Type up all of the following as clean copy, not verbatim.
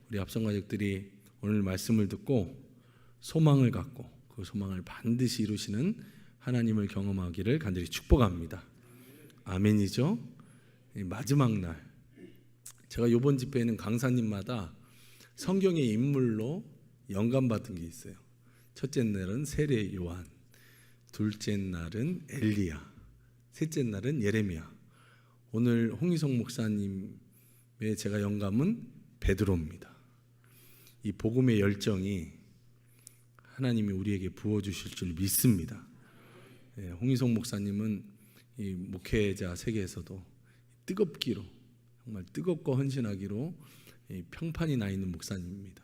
우리 합성가족들이 오늘 말씀을 듣고 소망을 갖고 그 소망을 반드시 이루시는 하나님을 경험하기를 간절히 축복합니다. 아멘이죠? 마지막 날, 제가 이번 집회에는 강사님마다 성경의 인물로 영감받은 게 있어요. 첫째 날은 세례 요한, 둘째 날은 엘리야, 셋째 날은 예레미야. 오늘 홍희성 목사님의 제가 영감은 베드로입니다. 이 복음의 열정이 하나님이 우리에게 부어주실 줄 믿습니다. 홍희성 목사님은 이 목회자 세계에서도 뜨겁기로, 정말 뜨겁고 헌신하기로 평판이 나 있는 목사님입니다.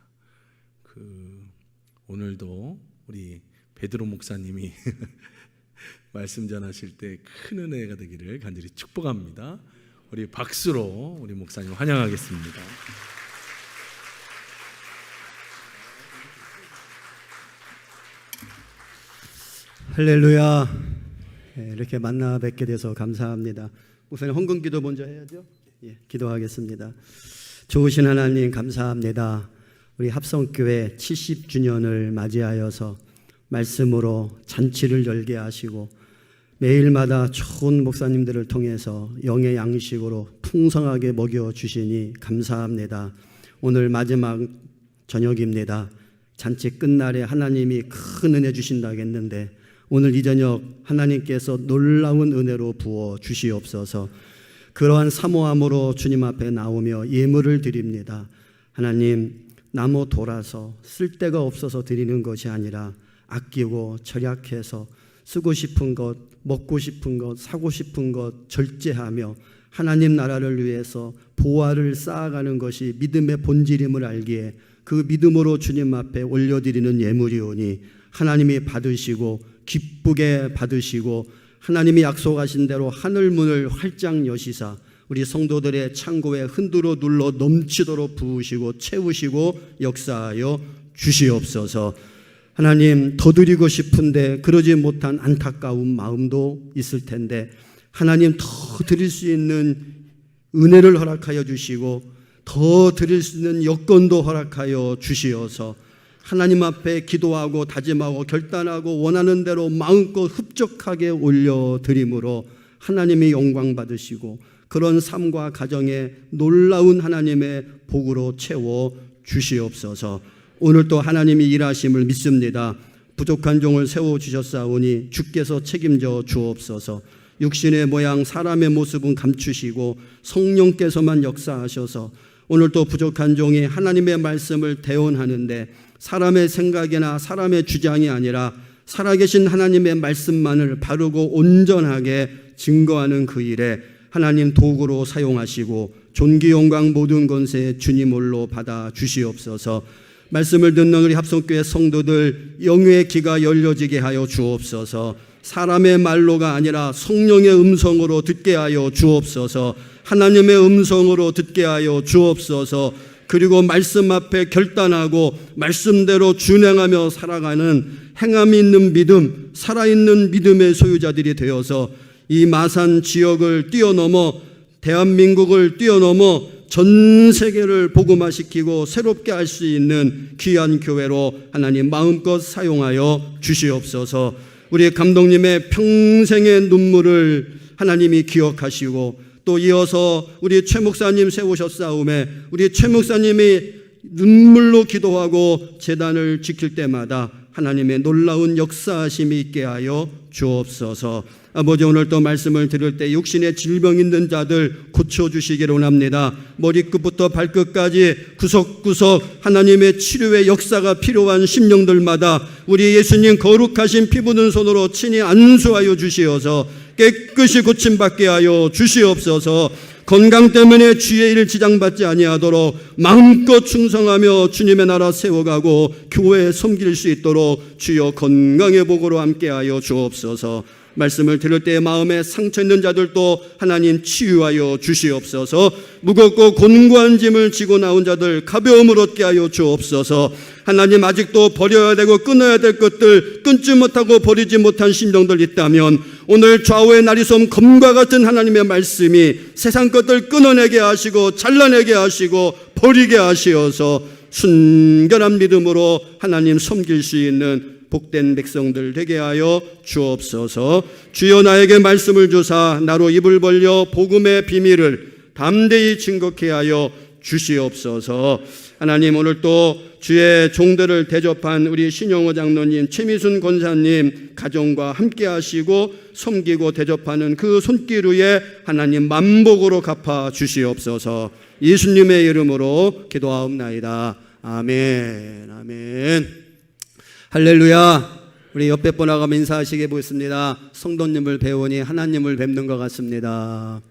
오늘도 우리 베드로 목사님이 말씀 전하실 때 큰 은혜가 되기를 간절히 축복합니다. 우리 박수로 우리 목사님 환영하겠습니다. 할렐루야. 이렇게 만나 뵙게 돼서 감사합니다. 목사님 헌금기도 먼저 해야죠. 기도하겠습니다. 좋으신 하나님 감사합니다. 우리 합성교회 70주년을 맞이하여서 말씀으로 잔치를 열게 하시고 매일마다 좋은 목사님들을 통해서 영의 양식으로 풍성하게 먹여주시니 감사합니다. 오늘 마지막 저녁입니다. 잔치 끝날에 하나님이 큰 은혜 주신다고 했는데 오늘 이 저녁 하나님께서 놀라운 은혜로 부어 주시옵소서. 그러한 사모함으로 주님 앞에 나오며 예물을 드립니다. 하나님, 나무 돌아서 쓸데가 없어서 드리는 것이 아니라 아끼고 절약해서 쓰고 싶은 것, 먹고 싶은 것, 사고 싶은 것 절제하며 하나님 나라를 위해서 보화를 쌓아가는 것이 믿음의 본질임을 알기에 그 믿음으로 주님 앞에 올려드리는 예물이오니 하나님이 받으시고 기쁘게 받으시고 하나님이 약속하신 대로 하늘 문을 활짝 여시사 우리 성도들의 창고에 흔들어 눌러 넘치도록 부으시고 채우시고 역사하여 주시옵소서. 하나님, 더 드리고 싶은데 그러지 못한 안타까운 마음도 있을 텐데 하나님, 더 드릴 수 있는 은혜를 허락하여 주시고 더 드릴 수 있는 여건도 허락하여 주시어서 하나님 앞에 기도하고 다짐하고 결단하고 원하는 대로 마음껏 흡족하게 올려드림으로 하나님이 영광 받으시고 그런 삶과 가정에 놀라운 하나님의 복으로 채워 주시옵소서. 오늘 또 하나님이 일하심을 믿습니다. 부족한 종을 세워주셨사오니 주께서 책임져 주옵소서. 육신의 모양 사람의 모습은 감추시고 성령께서만 역사하셔서 오늘 또 부족한 종이 하나님의 말씀을 대언하는데 사람의 생각이나 사람의 주장이 아니라 살아계신 하나님의 말씀만을 바르고 온전하게 증거하는 그 일에 하나님 도구로 사용하시고 존귀 영광 모든 권세 주님 홀로 받아 주시옵소서. 말씀을 듣는 우리 합성교회 성도들 영의 귀가 열려지게 하여 주옵소서. 사람의 말로가 아니라 성령의 음성으로 듣게 하여 주옵소서. 하나님의 음성으로 듣게 하여 주옵소서. 그리고 말씀 앞에 결단하고 말씀대로 준행하며 살아가는 행함이 있는 믿음, 살아있는 믿음의 소유자들이 되어서 이 마산 지역을 뛰어넘어 대한민국을 뛰어넘어 전 세계를 복음화시키고 새롭게 할 수 있는 귀한 교회로 하나님 마음껏 사용하여 주시옵소서. 우리 감독님의 평생의 눈물을 하나님이 기억하시고 또 이어서 우리 최 목사님 세우셨사오매 우리 최 목사님이 눈물로 기도하고 제단을 지킬 때마다 하나님의 놀라운 역사하심이 있게 하여 주옵소서. 아버지, 오늘 또 말씀을 들을 때 육신의 질병 있는 자들 고쳐주시기를 원합니다. 머리끝부터 발끝까지 구석구석 하나님의 치료의 역사가 필요한 심령들마다 우리 예수님 거룩하신 피 묻은 손으로 친히 안수하여 주시어서 깨끗이 고침받게 하여 주시옵소서. 건강 때문에 주의 일 지장받지 아니하도록 마음껏 충성하며 주님의 나라 세워가고 교회에 섬길 수 있도록 주여 건강의 복으로 함께하여 주옵소서. 말씀을 들을 때 마음에 상처 있는 자들도 하나님 치유하여 주시옵소서. 무겁고 곤고한 짐을 지고 나온 자들 가벼움을 얻게 하여 주옵소서. 하나님, 아직도 버려야 되고 끊어야 될 것들 끊지 못하고 버리지 못한 심령들 있다면 오늘 좌우의 날이솜 검과 같은 하나님의 말씀이 세상 것들 끊어내게 하시고 잘라내게 하시고 버리게 하시어서 순결한 믿음으로 하나님 섬길 수 있는 복된 백성들 되게 하여 주옵소서. 주여, 나에게 말씀을 주사 나로 입을 벌려 복음의 비밀을 담대히 증거케 하여 주시옵소서. 하나님, 오늘 또 주의 종들을 대접한 우리 신영호 장로님, 최미순 권사님 가정과 함께 하시고 섬기고 대접하는 그 손길 위에 하나님 만복으로 갚아 주시옵소서. 예수님의 이름으로 기도하옵나이다. 아멘. 아멘. 할렐루야. 우리 옆에 분 나가면 인사하시게 보겠습니다. 성도님을 배우니 하나님을 뵙는 것 같습니다.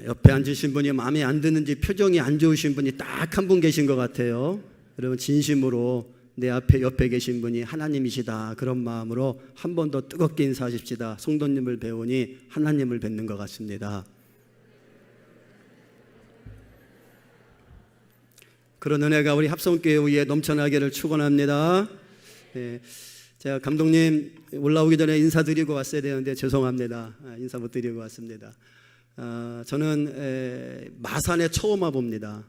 옆에 앉으신 분이 마음에 안 드는지 표정이 안 좋으신 분이 딱 한 분 계신 것 같아요. 여러분, 진심으로 내 앞에 옆에 계신 분이 하나님이시다, 그런 마음으로 한 번 더 뜨겁게 인사하십시다. 성도님을 배우니 하나님을 뵙는 것 같습니다. 그런 은혜가 우리 합성교회 위에 넘쳐나기를 축원합니다. 네, 제가 감독님 올라오기 전에 인사드리고 왔어야 되는데 죄송합니다. 인사 못 드리고 왔습니다. 저는 마산에 처음 와봅니다.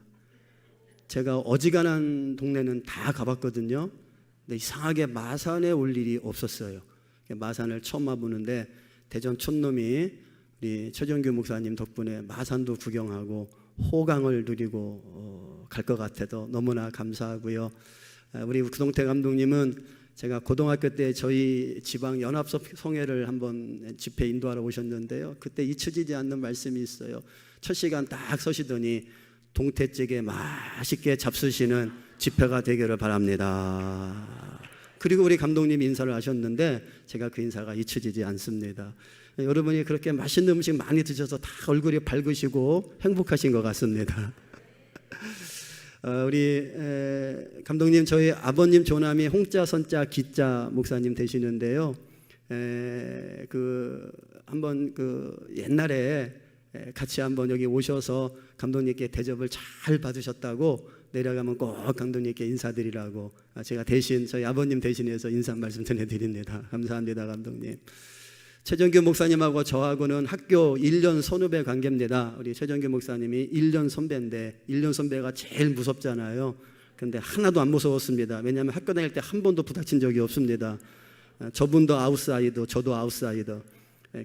제가 어지간한 동네는 다 가봤거든요. 근데 이상하게 마산에 올 일이 없었어요. 마산을 처음 와보는데 대전 촌놈이 우리 최정규 목사님 덕분에 마산도 구경하고 호강을 누리고 갈 것 같아서 너무나 감사하고요. 우리 구동태 감독님은 제가 고등학교 때 저희 지방 연합성회를 한번 집회 인도하러 오셨는데요. 그때 잊혀지지 않는 말씀이 있어요. 첫 시간 딱 서시더니 동태찌개 맛있게 잡수시는 집회가 되기를 바랍니다. 그리고 우리 감독님이 인사를 하셨는데 제가 그 인사가 잊혀지지 않습니다. 여러분이 그렇게 맛있는 음식 많이 드셔서 다 얼굴이 밝으시고 행복하신 것 같습니다. 우리 감독님, 저희 아버님 조남이 홍자 선자 기자 목사님 되시는데요. 한번 옛날에 같이 한번 여기 오셔서 감독님께 대접을 잘 받으셨다고 내려가면 꼭 감독님께 인사드리라고 제가 대신 저희 아버님 대신해서 인사 말씀 전해드립니다. 감사합니다, 감독님. 최정규 목사님하고 저하고는 학교 1년 선후배 관계입니다. 우리 최정규 목사님이 1년 선배인데 1년 선배가 제일 무섭잖아요. 그런데 하나도 안 무서웠습니다. 왜냐하면 학교 다닐 때 한 번도 부닥친 적이 없습니다. 저분도 아웃사이더, 저도 아웃사이더.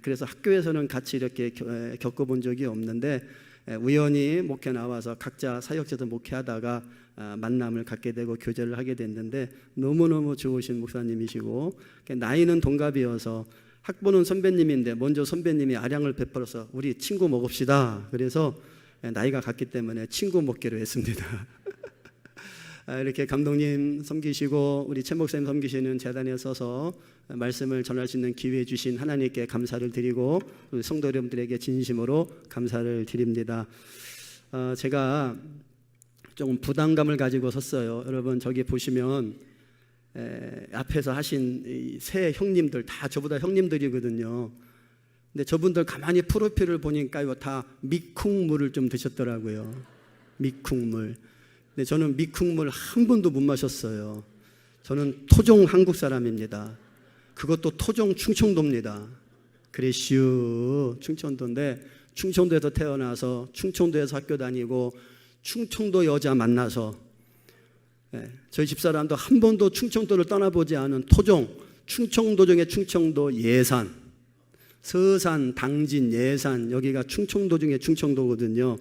그래서 학교에서는 같이 이렇게 겪어본 적이 없는데 우연히 목회 나와서 각자 사역자도 목회하다가 만남을 갖게 되고 교제를 하게 됐는데 너무너무 좋으신 목사님이시고 나이는 동갑이어서 학번은 선배님인데 먼저 선배님이 아량을 베풀어서 우리 친구 먹읍시다. 그래서 나이가 같기 때문에 친구 먹기로 했습니다. 이렇게 감독님 섬기시고 우리 최 목사님 섬기시는 재단에 서서 말씀을 전할 수 있는 기회 주신 하나님께 감사를 드리고 우리 성도 여러분들에게 진심으로 감사를 드립니다. 제가 조금 부담감을 가지고 섰어요. 여러분, 저기 보시면 앞에서 하신 세 형님들 다 저보다 형님들이거든요. 근데 저분들 가만히 프로필을 보니까요, 다 미쿵물을 좀 드셨더라고요. 미쿵물. 근데 저는 미쿵물 한 번도 못 마셨어요. 저는 토종 한국 사람입니다. 그것도 토종 충청도입니다. 그래시우 충청도인데 충청도에서 태어나서 충청도에서 학교 다니고 충청도 여자 만나서 저희 집사람도 한 번도 충청도를 떠나보지 않은 토종, 충청도 중에 충청도 예산, 서산, 당진, 예산, 여기가 충청도 중에 충청도거든요.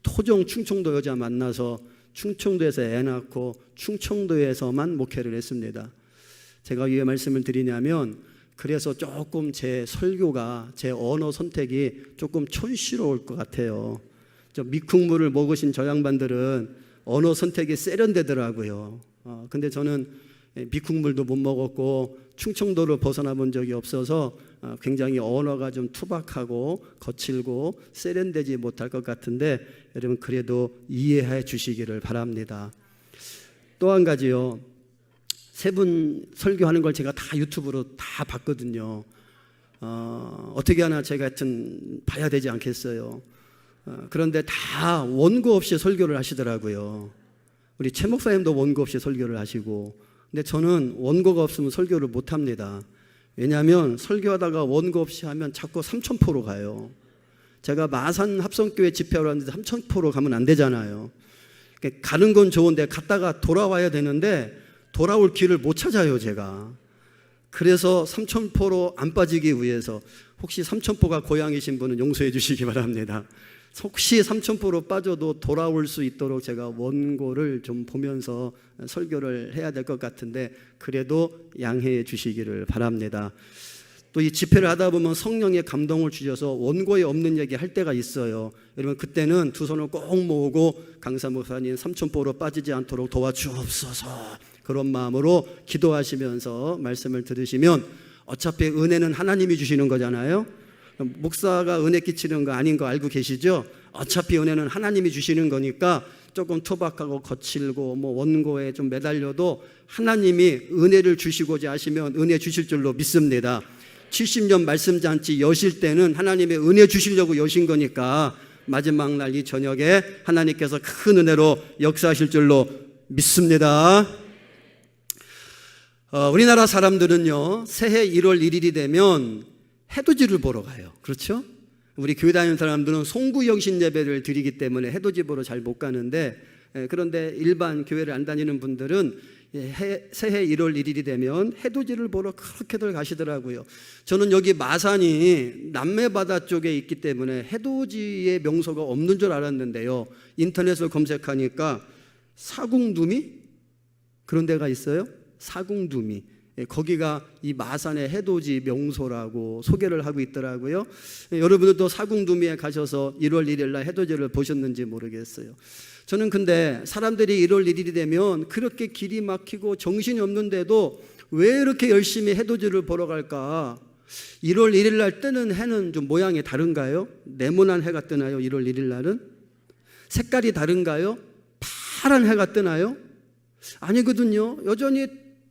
토종 충청도 여자 만나서 충청도에서 애 낳고 충청도에서만 목회를 했습니다. 제가 왜 말씀을 드리냐면 그래서 조금 제 설교가, 제 언어 선택이 조금 촌스러울 것 같아요. 저 미쿵물을 먹으신 저 양반들은 언어 선택이 세련되더라고요. 근데 저는 미국물도 못 먹었고 충청도를 벗어나 본 적이 없어서 굉장히 언어가 좀 투박하고 거칠고 세련되지 못할 것 같은데 여러분 그래도 이해해 주시기를 바랍니다. 또 한 가지요. 세 분 설교하는 걸 제가 다 유튜브로 다 봤거든요. 어떻게 하나 제가 하여튼 봐야 되지 않겠어요. 그런데 다 원고 없이 설교를 하시더라고요. 우리 최 목사님도 원고 없이 설교를 하시고, 근데 저는 원고가 없으면 설교를 못 합니다. 왜냐하면 설교하다가 원고 없이 하면 자꾸 삼천포로 가요. 제가 마산 합성교회 집회하러 왔는데 삼천포로 가면 안 되잖아요. 가는 건 좋은데 갔다가 돌아와야 되는데 돌아올 길을 못 찾아요, 제가. 그래서 삼천포로 안 빠지기 위해서, 혹시 삼천포가 고향이신 분은 용서해 주시기 바랍니다. 혹시 삼천포로 빠져도 돌아올 수 있도록 제가 원고를 좀 보면서 설교를 해야 될 것 같은데, 그래도 양해해 주시기를 바랍니다. 또 이 집회를 하다 보면 성령의 감동을 주셔서 원고에 없는 얘기 할 때가 있어요. 여러분, 그때는 두 손을 꼭 모으고 강사 목사님 삼천포로 빠지지 않도록 도와주옵소서, 그런 마음으로 기도하시면서 말씀을 들으시면, 어차피 은혜는 하나님이 주시는 거잖아요. 목사가 은혜 끼치는 거 아닌 거 알고 계시죠? 어차피 은혜는 하나님이 주시는 거니까 조금 투박하고 거칠고 원고에 좀 매달려도 하나님이 은혜를 주시고자 하시면 은혜 주실 줄로 믿습니다. 70년 말씀 잔치 여실 때는 하나님의 은혜 주시려고 여신 거니까 마지막 날 이 저녁에 하나님께서 큰 은혜로 역사하실 줄로 믿습니다. 우리나라 사람들은요, 새해 1월 1일이 되면 해돋이를 보러 가요. 그렇죠? 우리 교회 다니는 사람들은 송구영신 예배를 드리기 때문에 해돋이 보러 잘 못 가는데, 그런데 일반 교회를 안 다니는 분들은 새해 1월 1일이 되면 해돋이를 보러 그렇게들 가시더라고요. 저는 여기 마산이 남매바다 쪽에 있기 때문에 해돋이의 명소가 없는 줄 알았는데요, 인터넷을 검색하니까 사궁두미? 그런 데가 있어요. 사궁두미. 거기가 이 마산의 해돋이 명소라고 소개를 하고 있더라고요. 여러분들도 사궁두미에 가셔서 1월 1일 날 해돋이를 보셨는지 모르겠어요. 저는 근데 사람들이 1월 1일이 되면 그렇게 길이 막히고 정신이 없는데도 왜 이렇게 열심히 해돋이를 보러 갈까? 1월 1일 날 뜨는 해는 좀 모양이 다른가요? 네모난 해가 뜨나요? 1월 1일 날은? 색깔이 다른가요? 파란 해가 뜨나요? 아니거든요. 여전히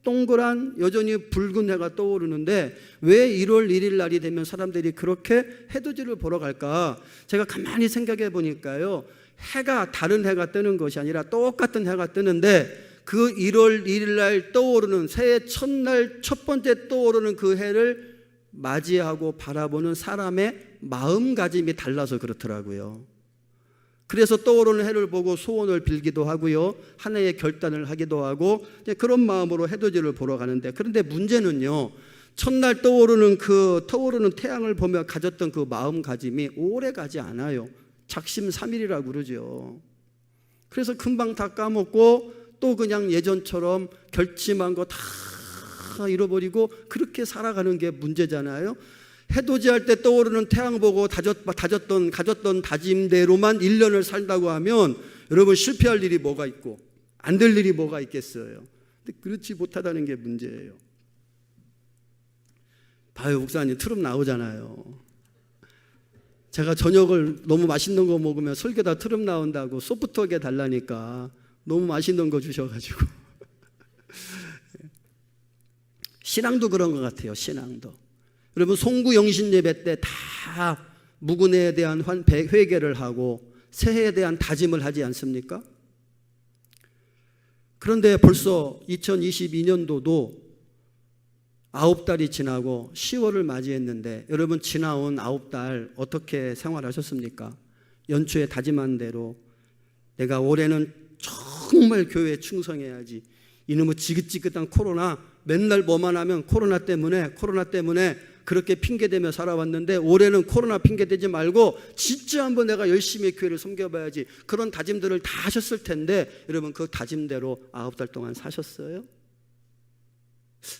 동그란, 여전히 붉은 해가 떠오르는데 왜 1월 1일 날이 되면 사람들이 그렇게 해돋이를 보러 갈까? 제가 가만히 생각해 보니까요, 해가 다른 해가 뜨는 것이 아니라 똑같은 해가 뜨는데, 그 1월 1일 날 떠오르는 새해 첫날 첫 번째 떠오르는 그 해를 맞이하고 바라보는 사람의 마음가짐이 달라서 그렇더라고요. 그래서 떠오르는 해를 보고 소원을 빌기도 하고요, 한 해의 결단을 하기도 하고 그런 마음으로 해돋이를 보러 가는데, 그런데 문제는요, 첫날 떠오르는 태양을 보며 가졌던 그 마음가짐이 오래 가지 않아요. 작심삼일이라고 그러죠. 그래서 금방 다 까먹고 또 그냥 예전처럼 결심한 거 다 잃어버리고 그렇게 살아가는 게 문제잖아요. 해돋이할 때 떠오르는 태양 보고 가졌던 다짐대로만 1년을 살다고 하면 여러분, 실패할 일이 뭐가 있고 안 될 일이 뭐가 있겠어요. 근데 그렇지 못하다는 게 문제예요. 봐요, 목사님 트름 나오잖아요. 제가 저녁을 너무 맛있는 거 먹으면 설교다 트름 나온다고 소프트하게 달라니까 너무 맛있는 거 주셔가지고 신앙도 그런 것 같아요. 신앙도 여러분, 송구영신 예배 때 다 묵은회에 대한 회개를 하고 새해에 대한 다짐을 하지 않습니까? 그런데 벌써 2022년도도 9달이 지나고 10월을 맞이했는데, 여러분 지나온 9달 어떻게 생활하셨습니까? 연초에 다짐한 대로 내가 올해는 정말 교회에 충성해야지, 이놈의 지긋지긋한 코로나, 맨날 뭐만 하면 코로나 때문에 그렇게 핑계대며 살아왔는데, 올해는 코로나 핑계대지 말고 진짜 한번 내가 열심히 교회를 섬겨봐야지, 그런 다짐들을 다 하셨을 텐데, 여러분 그 다짐대로 9달 동안 사셨어요?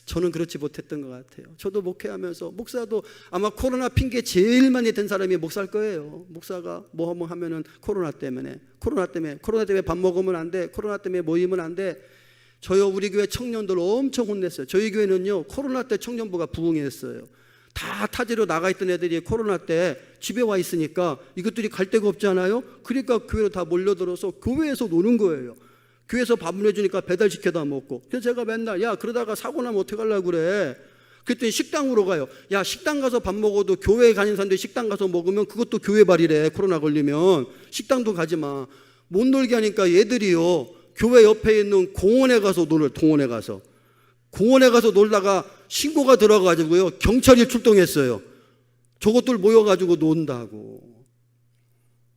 저는 그렇지 못했던 것 같아요. 저도 목회하면서, 목사도 아마 코로나 핑계 제일 많이 댄 사람이 목사일 거예요. 목사가 뭐 하면은 코로나 때문에 밥 먹으면 안 돼, 코로나 때문에 모이면 안 돼. 저요, 우리 교회 청년들 엄청 혼냈어요. 저희 교회는요, 코로나 때 청년부가 부흥했어요. 다 타지로 나가 있던 애들이 코로나 때 집에 와 있으니까 이것들이 갈 데가 없잖아요. 그러니까 교회로 다 몰려들어서 교회에서 노는 거예요. 교회에서 밥 보내주니까 배달시켜다 먹고. 그래서 제가 맨날 야 그러다가 사고 나면 어떡하려고 그래. 그랬더니 식당으로 가요. 야 식당 가서 밥 먹어도 교회에 가는 사람들이 식당 가서 먹으면 그것도 교회 발이래. 코로나 걸리면 식당도 가지 마. 못 놀게 하니까 얘들이요 교회 옆에 있는 공원에 가서 놀아요. 공원에 가서 놀다가 신고가 들어가지고요 경찰이 출동했어요. 저것들 모여가지고 논다고.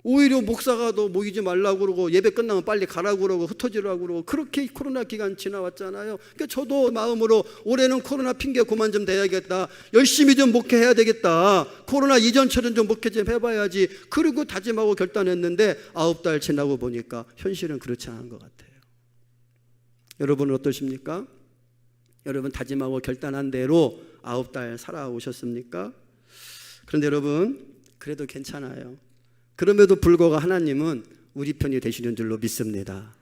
오히려 목사가 더 모이지 말라고 그러고 예배 끝나면 빨리 가라고 그러고 흩어지라고 그러고 그렇게 코로나 기간 지나왔잖아요. 그러니까 저도 마음으로 올해는 코로나 핑계 그만 좀 대야겠다. 열심히 좀 목회해야 되겠다. 코로나 이전처럼 좀 목회 좀 해봐야지. 그리고 다짐하고 결단했는데 9달 지나고 보니까 현실은 그렇지 않은 것 같아요. 여러분은 어떠십니까? 여러분 다짐하고 결단한 대로 9달 살아오셨습니까? 그런데 여러분 그래도 괜찮아요. 그럼에도 불구하고 하나님은 우리 편이 되시는 줄로 믿습니다.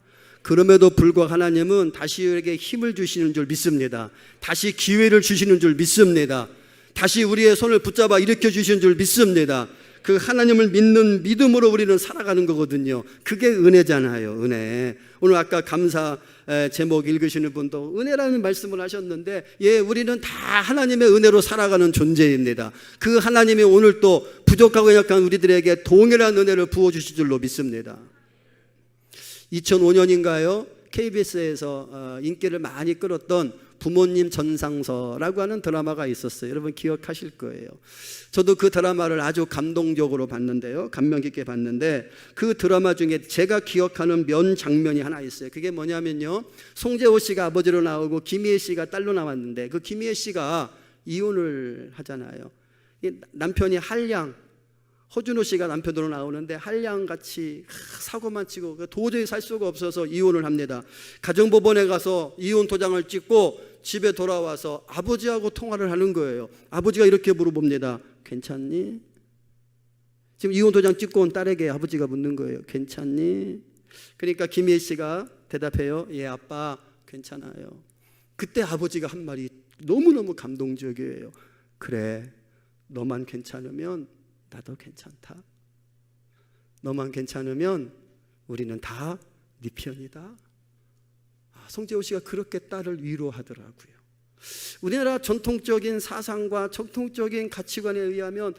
그럼에도 불구하고 하나님은 다시 우리에게 힘을 주시는 줄 믿습니다. 다시 기회를 주시는 줄 믿습니다. 다시 우리의 손을 붙잡아 일으켜 주시는 줄 믿습니다. 그 하나님을 믿는 믿음으로 우리는 살아가는 거거든요. 그게 은혜잖아요. 은혜. 오늘 아까 감사 제목 읽으시는 분도 은혜라는 말씀을 하셨는데 예, 우리는 다 하나님의 은혜로 살아가는 존재입니다. 그 하나님이 오늘 또 부족하고 약한 우리들에게 동일한 은혜를 부어주실 줄로 믿습니다. 2005년인가요? KBS에서 인기를 많이 끌었던 부모님 전상서라고 하는 드라마가 있었어요. 여러분 기억하실 거예요. 저도 그 드라마를 아주 감동적으로 봤는데요. 감명 깊게 봤는데 그 드라마 중에 제가 기억하는 면 장면이 하나 있어요. 그게 뭐냐면요. 송재호 씨가 아버지로 나오고 김희애 씨가 딸로 나왔는데 그 김희애 씨가 이혼을 하잖아요. 남편이 한량, 허준호 씨가 남편으로 나오는데 한량같이 사고만 치고 도저히 살 수가 없어서 이혼을 합니다. 가정법원에 가서 이혼 도장을 찍고 집에 돌아와서 아버지하고 통화를 하는 거예요. 아버지가 이렇게 물어봅니다. 괜찮니? 지금 이혼 도장 찍고 온 딸에게 아버지가 묻는 거예요. 괜찮니? 그러니까 김희애 씨가 대답해요. 예 아빠 괜찮아요. 그때 아버지가 한 말이 너무너무 감동적이에요. 그래 너만 괜찮으면 나도 괜찮다. 너만 괜찮으면 우리는 다 네 편이다. 송재호 씨가 그렇게 딸을 위로하더라고요. 우리나라 전통적인 사상과 전통적인 가치관에 의하면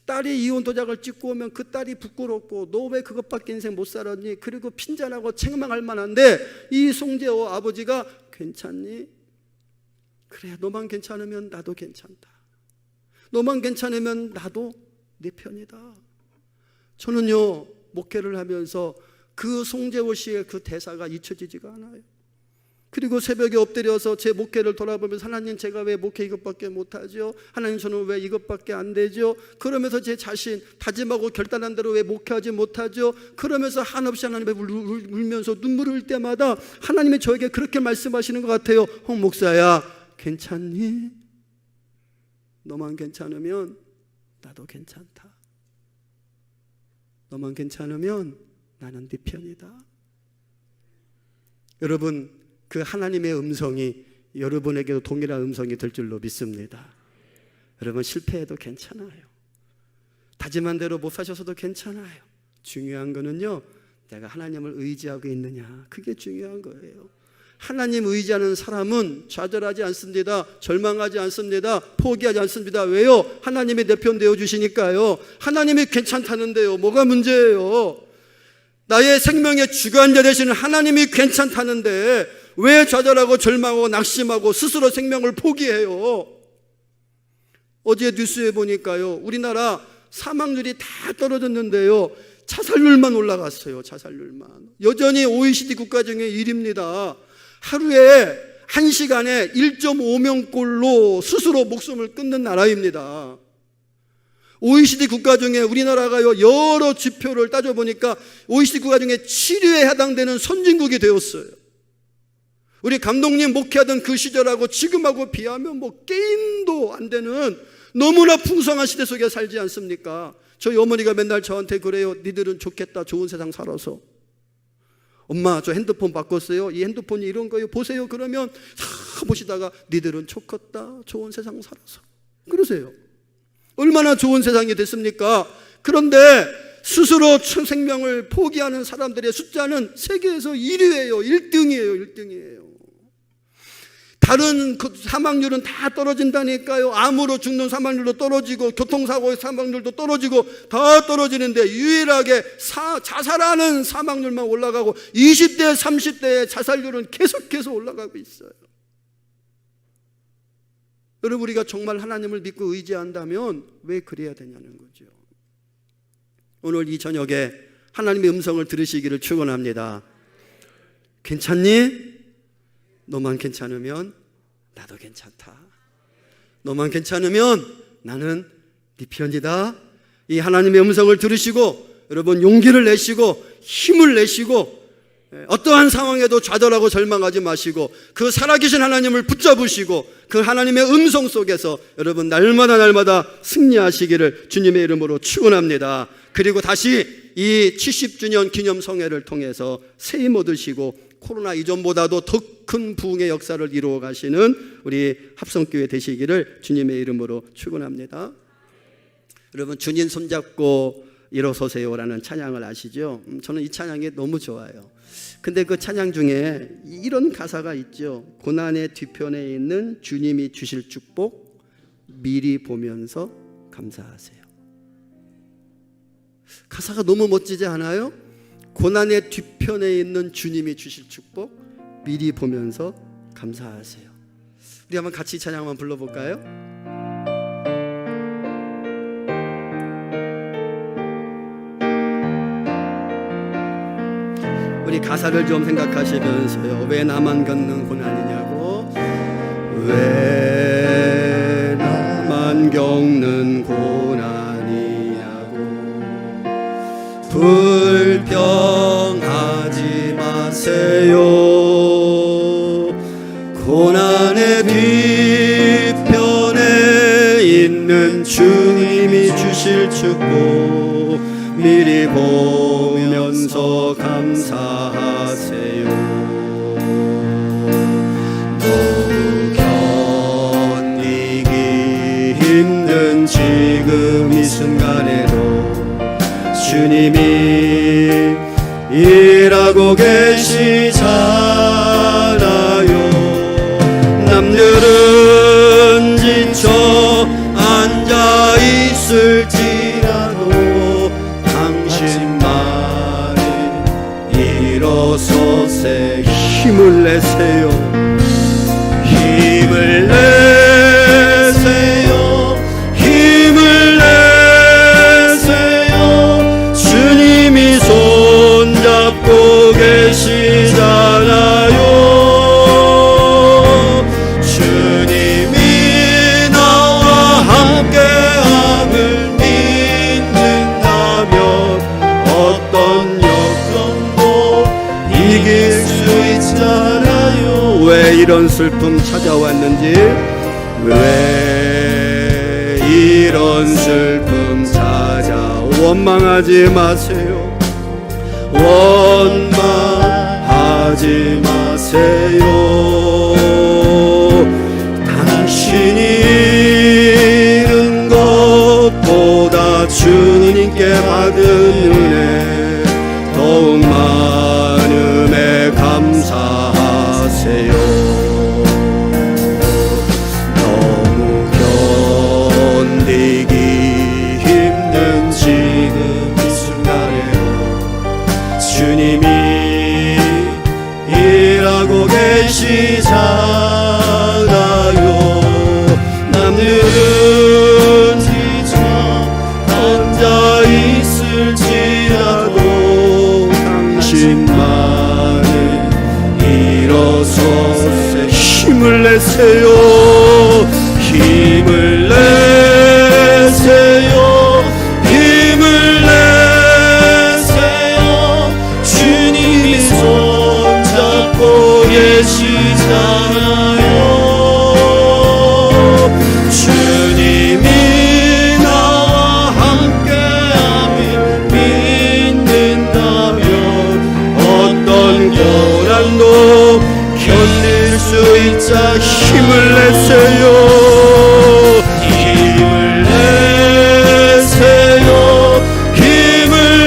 딸이 이혼 도장을 찍고 오면 그 딸이 부끄럽고 너 왜 그것밖에 인생 못 살았니? 그리고 핀잔하고 책망할 만한데 이 송재호 아버지가 괜찮니? 그래 너만 괜찮으면 나도 괜찮다. 너만 괜찮으면 나도 네 편이다. 저는요 목회를 하면서 그 송재호 씨의 그 대사가 잊혀지지가 않아요. 그리고 새벽에 엎드려서 제 목회를 돌아보면서 하나님 제가 왜 목회 이것밖에 못하죠? 하나님 저는 왜 이것밖에 안 되죠? 그러면서 제 자신 다짐하고 결단한 대로 왜 목회하지 못하죠? 그러면서 한없이 하나님의 울면서 눈물을 흘릴 때마다 하나님이 저에게 그렇게 말씀하시는 것 같아요. 홍 목사야 괜찮니? 너만 괜찮으면 나도 괜찮다. 너만 괜찮으면 나는 네 편이다. 여러분 그 하나님의 음성이 여러분에게도 동일한 음성이 될 줄로 믿습니다. 여러분 실패해도 괜찮아요. 다짐한 대로 못 사셔서도 괜찮아요. 중요한 거는요 내가 하나님을 의지하고 있느냐 그게 중요한 거예요. 하나님 의지하는 사람은 좌절하지 않습니다. 절망하지 않습니다. 포기하지 않습니다. 왜요? 하나님이 내 편 되어주시니까요. 하나님이 괜찮다는데요 뭐가 문제예요? 나의 생명의 주관자 되시는 하나님이 괜찮다는데 왜 좌절하고 절망하고 낙심하고 스스로 생명을 포기해요? 어제 뉴스에 보니까요 우리나라 사망률이 다 떨어졌는데요 자살률만 올라갔어요. 자살률만. 여전히 OECD 국가 중에 1위입니다. 하루에 1시간에 1.5명꼴로 스스로 목숨을 끊는 나라입니다. OECD 국가 중에 우리나라가요 여러 지표를 따져보니까 OECD 국가 중에 7위에 해당되는 선진국이 되었어요. 우리 감독님 목회하던 그 시절하고 지금하고 비하면 뭐 게임도 안 되는 너무나 풍성한 시대 속에 살지 않습니까? 저희 어머니가 맨날 저한테 그래요. 니들은 좋겠다 좋은 세상 살아서. 엄마 저 핸드폰 바꿨어요. 이 핸드폰이 이런 거예요. 보세요. 그러면 다 보시다가 니들은 좋겠다 좋은 세상 살아서. 그러세요. 얼마나 좋은 세상이 됐습니까? 그런데 스스로 생명을 포기하는 사람들의 숫자는 세계에서 1위예요. 1등이에요. 1등이에요. 다른 사망률은 다 떨어진다니까요. 암으로 죽는 사망률도 떨어지고 교통사고의 사망률도 떨어지고 다 떨어지는데 유일하게 자살하는 사망률만 올라가고 20대 30대의 자살률은 계속해서 올라가고 있어요. 여러분, 우리가 정말 하나님을 믿고 의지한다면 왜 그래야 되냐는 거죠. 오늘 이 저녁에 하나님의 음성을 들으시기를 축원합니다. 괜찮니? 너만 괜찮으면 나도 괜찮다. 너만 괜찮으면 나는 네 편이다. 이 하나님의 음성을 들으시고 여러분 용기를 내시고 힘을 내시고 어떠한 상황에도 좌절하고 절망하지 마시고 그 살아계신 하나님을 붙잡으시고 그 하나님의 음성 속에서 여러분 날마다 승리하시기를 주님의 이름으로 축원합니다. 그리고 다시 이 70주년 기념성회를 통해서 새 힘 얻으시고 코로나 이전보다도 더 큰 부흥의 역사를 이루어 가시는 우리 합성교회 되시기를 주님의 이름으로 축원합니다. 여러분, 주님 손잡고 일어서세요라는 찬양을 아시죠? 저는 이 찬양이 너무 좋아요. 근데 그 찬양 중에 이런 가사가 있죠. 고난의 뒤편에 있는 주님이 주실 축복 미리 보면서 감사하세요. 가사가 너무 멋지지 않아요? 고난의 뒤편에 있는 주님이 주실 축복 미리 보면서 감사하세요. 우리 한번 같이 이 찬양 한번 불러볼까요? 우리 가사를 좀 생각하시면서요. 왜 나만 겪는 고난이냐고, 왜 나만 겪는 고난이냐고, 불평하지 마세요. 고난의 뒤편에 있는 주님이 주실 축복 미리 보면서 감사하세요. 너무 견디기 힘든 지금 이 순간에도 주님이 일하고 계시잖아요. 남들은 지쳐 앉아 있을지라도 당신만이 일어서세 힘을 내세요. 힘을 내세요. 힘을 내세요. 주님이 손잡고 계시잖아요. 주님이 나와 함께함을 믿는다면 어떤 역경도 이길 수 있잖아요. 왜 이런 슬픔 찾아왔는지, 왜 이런 슬픔 찾아 원망하지 마세요. 원망하지 마세요. 당신이 잃은 것보다 주님께 받은 은혜 더욱 많음에 감사하세요. 너무 견디기 힘든 지금 이 순간에도 주님이 일하고 계시잖아요. 남들은 지쳐 앉아 있을지라도 당신만은 일어서세 힘을 내세요. 힘을 내세요. 힘을 내세요. 주님이 손잡고 계시잖아요. 주님이 나와 함께함을 믿는다면 어떤 고난도 견딜 수 있자 힘을 내세요. 힘을 내세요. 힘을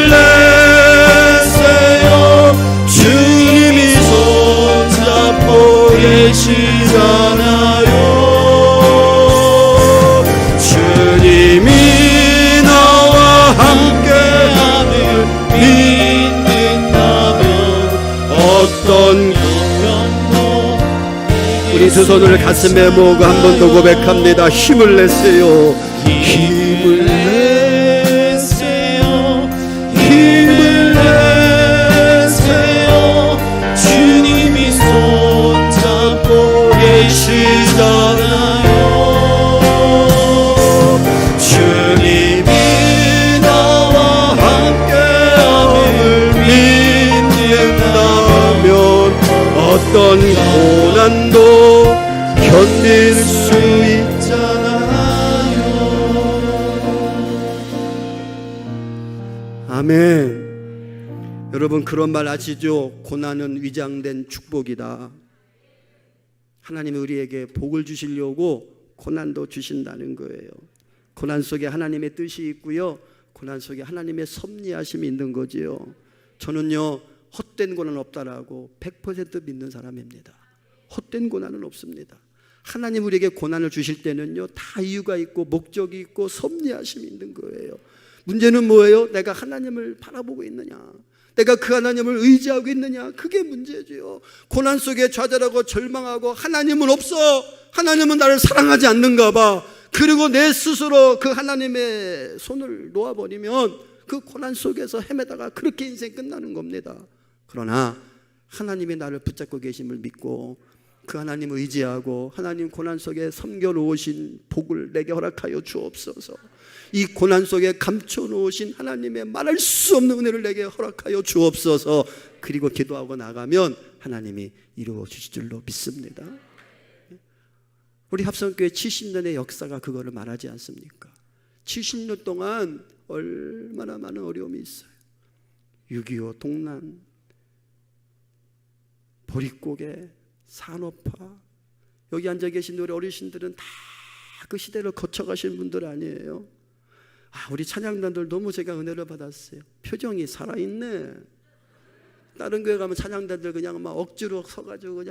두 손을 가슴에 모으고 한 번 더 고백합니다. 힘을 내세요. 힘을 내세요. 힘을 내세요. 주님이 손잡고 계시잖아요. 주님이 나와 함께함을 믿는다면 어떤 고난도 견딜 수 있잖아요. 아멘. 여러분 그런 말 아시죠? 고난은 위장된 축복이다. 하나님이 우리에게 복을 주시려고 고난도 주신다는 거예요. 고난 속에 하나님의 뜻이 있고요, 고난 속에 하나님의 섭리하심이 있는 거지요. 저는요 헛된 고난 없다라고 100% 믿는 사람입니다. 헛된 고난은 없습니다. 하나님 우리에게 고난을 주실 때는요 다 이유가 있고 목적이 있고 섭리하심이 있는 거예요. 문제는 뭐예요? 내가 하나님을 바라보고 있느냐, 내가 그 하나님을 의지하고 있느냐, 그게 문제죠. 고난 속에 좌절하고 절망하고 하나님은 없어, 하나님은 나를 사랑하지 않는가 봐, 그리고 내 스스로 그 하나님의 손을 놓아버리면 그 고난 속에서 헤매다가 그렇게 인생 끝나는 겁니다. 그러나 하나님이 나를 붙잡고 계심을 믿고 그 하나님을 의지하고 하나님 고난 속에 섬겨놓으신 복을 내게 허락하여 주옵소서. 이 고난 속에 감춰놓으신 하나님의 말할 수 없는 은혜를 내게 허락하여 주옵소서. 그리고 기도하고 나가면 하나님이 이루어 주실 줄로 믿습니다. 우리 합성교회 70년의 역사가 그거를 말하지 않습니까? 70년 동안 얼마나 많은 어려움이 있어요. 6.25 동란, 보릿고개, 산업화. 여기 앉아 계신 우리 어르신들은 다 그 시대를 거쳐가신 분들 아니에요? 우리 찬양단들 너무 제가 은혜를 받았어요. 표정이 살아있네. 다른 교회 가면 찬양단들 그냥 막 억지로 서가지고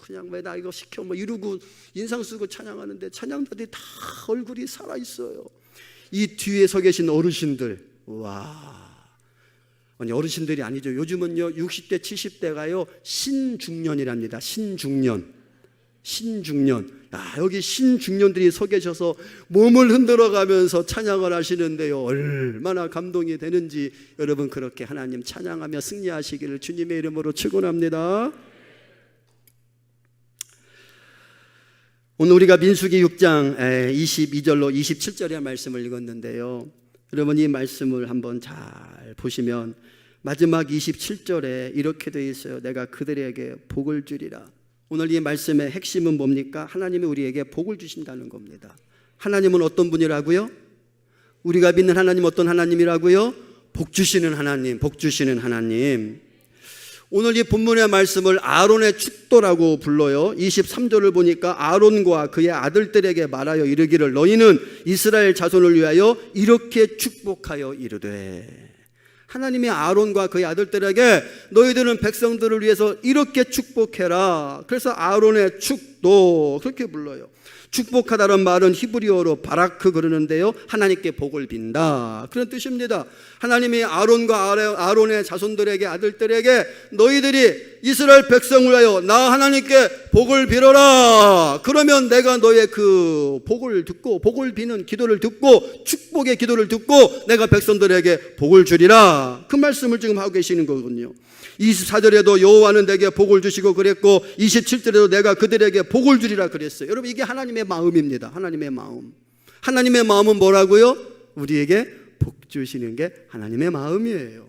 그냥 왜 나 이거 시켜 뭐 이러고 인상 쓰고 찬양하는데 찬양단들이 다 얼굴이 살아있어요. 이 뒤에 서 계신 어르신들, 와, 아니 어르신들이 아니죠. 요즘은요 60대 70대가요 신중년이랍니다. 신중년. 여기 신중년들이 서 계셔서 몸을 흔들어 가면서 찬양을 하시는데요, 얼마나 감동이 되는지. 여러분 그렇게 하나님 찬양하며 승리하시기를 주님의 이름으로 축원합니다. 오늘 우리가 민수기 6장 22절로 27절의 말씀을 읽었는데요, 여러분 이 말씀을 한번 잘 보시면 마지막 27절에 이렇게 되어 있어요. 내가 그들에게 복을 주리라. 오늘 이 말씀의 핵심은 뭡니까? 하나님이 우리에게 복을 주신다는 겁니다. 하나님은 어떤 분이라고요? 우리가 믿는 하나님 어떤 하나님이라고요? 복 주시는 하나님, 복 주시는 하나님. 오늘 이 본문의 말씀을 아론의 축도라고 불러요. 23절을 보니까 아론과 그의 아들들에게 말하여 이르기를 너희는 이스라엘 자손을 위하여 이렇게 축복하여 이르되. 하나님이 아론과 그의 아들들에게 너희들은 백성들을 위해서 이렇게 축복해라. 그래서 아론의 축도 그렇게 불러요. 축복하다는 말은 히브리어로 바라크 그러는데요, 하나님께 복을 빈다 그런 뜻입니다. 하나님이 아론과 아론의 자손들에게 아들들에게 너희들이 이스라엘 백성을 위하여 나 하나님께 복을 빌어라. 그러면 내가 너의 그 복을 듣고 복을 비는 기도를 듣고 축복의 기도를 듣고 내가 백성들에게 복을 주리라. 그 말씀을 지금 하고 계시는 거거든요. 24절에도 여호와는 내게 복을 주시고 그랬고 27절에도 내가 그들에게 복을 주리라 그랬어요. 여러분 이게 하나님의 마음입니다. 하나님의 마음. 하나님의 마음은 뭐라고요? 우리에게 복 주시는 게 하나님의 마음이에요.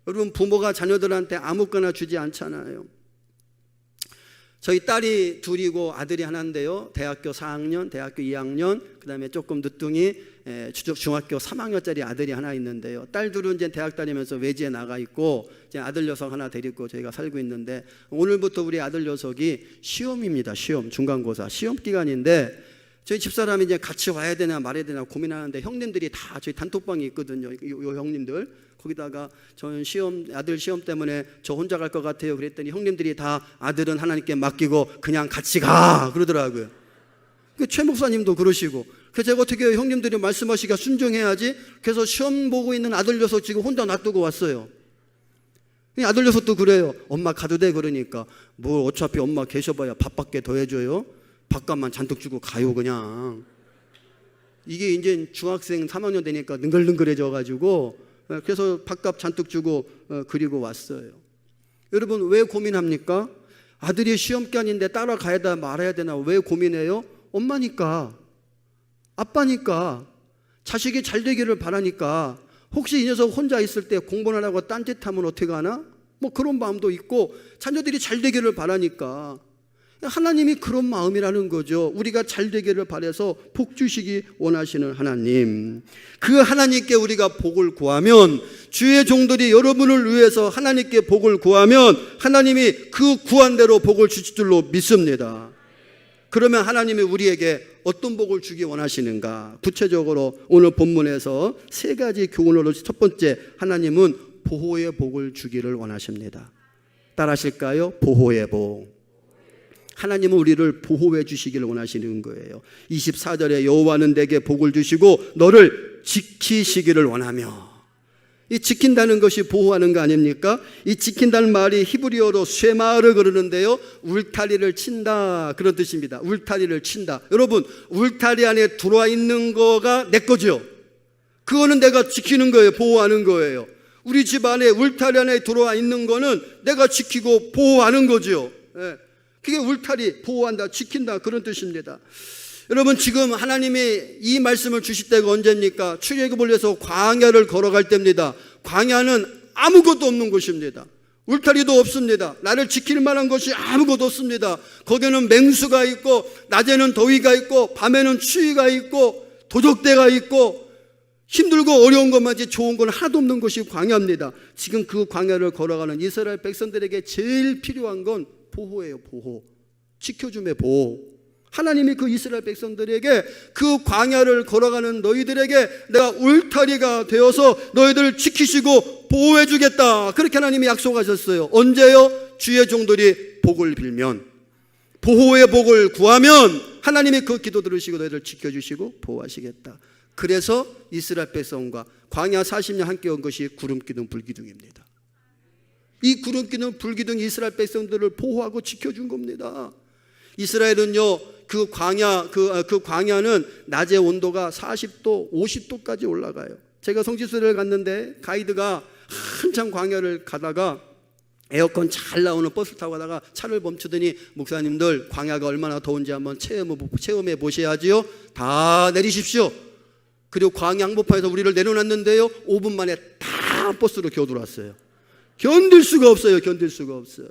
여러분 부모가 자녀들한테 아무거나 주지 않잖아요. 저희 딸이 둘이고 아들이 하나인데요, 대학교 4학년, 대학교 2학년, 그 다음에 조금 늦둥이 중학교 3학년짜리 아들이 하나 있는데요, 딸 둘은 이제 대학 다니면서 외지에 나가 있고 이제 아들 녀석 하나 데리고 저희가 살고 있는데 오늘부터 우리 아들 녀석이 시험입니다. 시험, 중간고사 시험 기간인데 저희 집사람이 이제 같이 와야 되나 말아야 되나 고민하는데 형님들이 다 저희 단톡방이 있거든요. 요 형님들 거기다가 저는 아들 시험 때문에 저 혼자 갈 것 같아요 그랬더니 형님들이 다 아들은 하나님께 맡기고 그냥 같이 가 그러더라고요. 최 목사님도 그러시고. 그래서 제가 어떻게 해요? 형님들이 말씀하시기가 순종해야지. 그래서 시험 보고 있는 아들 녀석 지금 혼자 놔두고 왔어요. 아들 녀석도 그래요. 엄마 가도 돼 그러니까 뭐 어차피 엄마 계셔봐야 밥밖에 더 해줘요. 밥값만 잔뜩 주고 가요 그냥. 이게 이제 중학생 3학년 되니까 능글능글해져 가지고 그래서 밥값 잔뜩 주고 그리고 왔어요. 여러분 왜 고민합니까? 아들이 시험 기간인데 따라가야 되나 말아야 되나 왜 고민해요? 엄마니까, 아빠니까, 자식이 잘 되기를 바라니까. 혹시 이 녀석 혼자 있을 때 공부를 하고 딴짓하면 어떻게 하나? 뭐 그런 마음도 있고 자녀들이 잘 되기를 바라니까. 하나님이 그런 마음이라는 거죠. 우리가 잘 되기를 바라서 복 주시기 원하시는 하나님. 그 하나님께 우리가 복을 구하면, 주의 종들이 여러분을 위해서 하나님께 복을 구하면 하나님이 그 구한 대로 복을 주실 줄로 믿습니다. 그러면 하나님이 우리에게 어떤 복을 주기 원하시는가? 구체적으로 오늘 본문에서 세 가지 교훈으로, 첫 번째, 하나님은 보호의 복을 주기를 원하십니다. 따라하실까요? 보호의 복. 하나님은 우리를 보호해 주시기를 원하시는 거예요. 24절에 여호와는 내게 복을 주시고 너를 지키시기를 원하며. 이 지킨다는 것이 보호하는 거 아닙니까? 이 지킨다는 말이 히브리어로 쇠마를 그러는데요, 울타리를 친다 그런 뜻입니다. 울타리를 친다. 여러분, 울타리 안에 들어와 있는 거가 내 거죠. 그거는 내가 지키는 거예요. 보호하는 거예요. 우리 집 안에 울타리 안에 들어와 있는 거는 내가 지키고 보호하는 거죠. 그게 울타리, 보호한다, 지킨다 그런 뜻입니다. 여러분, 지금 하나님이 이 말씀을 주실 때가 언제입니까? 출애굽을 위해서 광야를 걸어갈 때입니다. 광야는 아무것도 없는 곳입니다. 울타리도 없습니다. 나를 지킬 만한 것이 아무것도 없습니다. 거기는 맹수가 있고, 낮에는 더위가 있고, 밤에는 추위가 있고, 도적대가 있고, 힘들고 어려운 것만지 좋은 건 하나도 없는 것이 광야입니다. 지금 그 광야를 걸어가는 이스라엘 백성들에게 제일 필요한 건 보호예요. 보호. 지켜줌의 보호. 하나님이 그 이스라엘 백성들에게 그 광야를 걸어가는 너희들에게 내가 울타리가 되어서 너희들을 지키시고 보호해 주겠다, 그렇게 하나님이 약속하셨어요. 언제요? 주의 종들이 복을 빌면, 보호의 복을 구하면 하나님이 그 기도 들으시고 너희들을 지켜주시고 보호하시겠다. 그래서 이스라엘 백성과 광야 40년 함께 온 것이 구름기둥 불기둥입니다. 이 구름기둥 불기둥이 이스라엘 백성들을 보호하고 지켜준 겁니다. 이스라엘은요, 그 광야는 낮의 온도가 40도, 50도까지 올라가요. 제가 성지순례를 갔는데 가이드가 한참 광야를 가다가 에어컨 잘 나오는 버스를 타고 가다가 차를 멈추더니, 목사님들 광야가 얼마나 더운지 한번 체험해 보셔야지요. 다 내리십시오. 그리고 광야 항복판에서 우리를 내려놨는데요, 5분 만에 다 버스로 겨들어왔어요. 견딜 수가 없어요. 견딜 수가 없어요.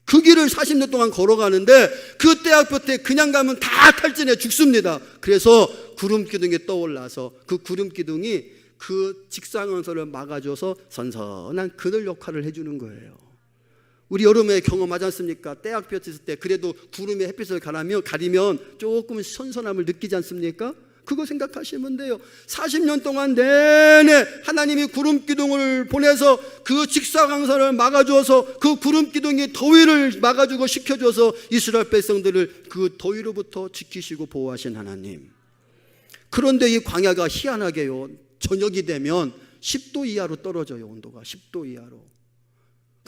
그 길을 40년 동안 걸어가는데 그 떼약볕 에 그냥 가면 다 탈진해 죽습니다. 그래서 구름기둥이 떠올라서 그 구름기둥이 그 직사광선을 막아줘서 선선한 그늘 역할을 해주는 거예요. 우리 여름에 경험하지 않습니까? 떼약볕 있을 때 그래도 구름에 햇빛을 가리면 조금 선선함을 느끼지 않습니까? 그거 생각하시면 돼요. 40년 동안 내내 하나님이 구름기둥을 보내서 그 직사광선을 막아주어서 그 구름기둥이 더위를 막아주고 식혀줘서 이스라엘 백성들을 그 더위로부터 지키시고 보호하신 하나님. 그런데 이 광야가 희한하게요, 저녁이 되면 10도 이하로 떨어져요. 온도가 10도 이하로.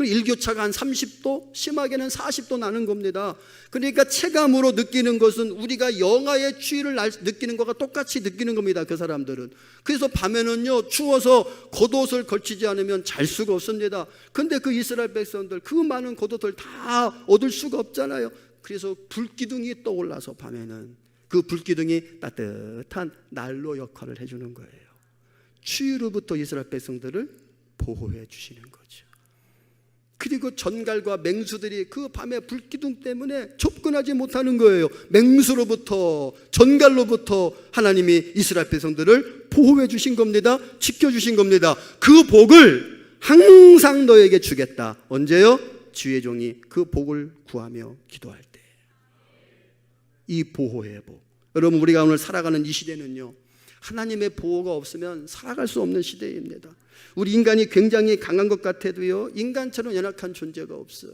일교차가 한 30도, 심하게는 40도 나는 겁니다. 그러니까 체감으로 느끼는 것은 우리가 영하의 추위를 느끼는 것과 똑같이 느끼는 겁니다. 그 사람들은. 그래서 밤에는요, 추워서 겉옷을 걸치지 않으면 잘 수가 없습니다. 근데 그 이스라엘 백성들 그 많은 겉옷을 다 얻을 수가 없잖아요. 그래서 불기둥이 떠올라서 밤에는 그 불기둥이 따뜻한 난로 역할을 해주는 거예요. 추위로부터 이스라엘 백성들을 보호해 주시는 거죠. 그리고 전갈과 맹수들이 그 밤에 불기둥 때문에 접근하지 못하는 거예요. 맹수로부터, 전갈로부터 하나님이 이스라엘 백성들을 보호해 주신 겁니다. 지켜주신 겁니다. 그 복을 항상 너에게 주겠다. 언제요? 주의 종이 그 복을 구하며 기도할 때. 이 보호의 복. 여러분, 우리가 오늘 살아가는 이 시대는요, 하나님의 보호가 없으면 살아갈 수 없는 시대입니다. 우리 인간이 굉장히 강한 것 같아도요, 인간처럼 연약한 존재가 없어요.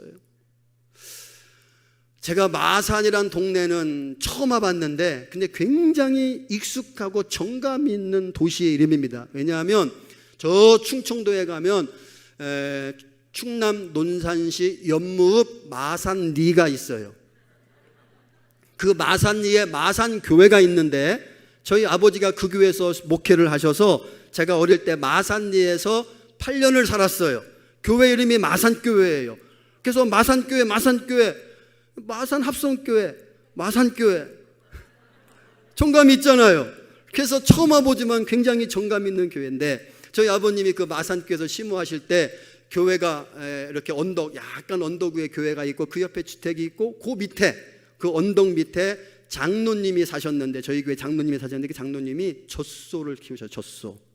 제가 마산이란 동네는 처음 와봤는데, 근데 굉장히 익숙하고 정감 있는 도시의 이름입니다. 왜냐하면 저 충청도에 가면 충남 논산시 연무읍 마산리가 있어요. 그 마산리에 마산교회가 있는데 저희 아버지가 그 교회에서 목회를 하셔서 제가 어릴 때 마산리에서 8년을 살았어요. 교회 이름이 마산교회예요. 그래서 마산교회, 마산합성교회, 마산교회 정감이 있잖아요. 그래서 처음 와보지만 굉장히 정감 있는 교회인데 저희 아버님이 그 마산교회에서 심호하실 때 교회가 이렇게 약간 언덕 위에 교회가 있고 그 옆에 주택이 있고 그 밑에 그 언덕 밑에 장로님이 사셨는데 저희 교회 장로님이 사셨는데 그 장로님이 젖소를 키우셔요. 젖소.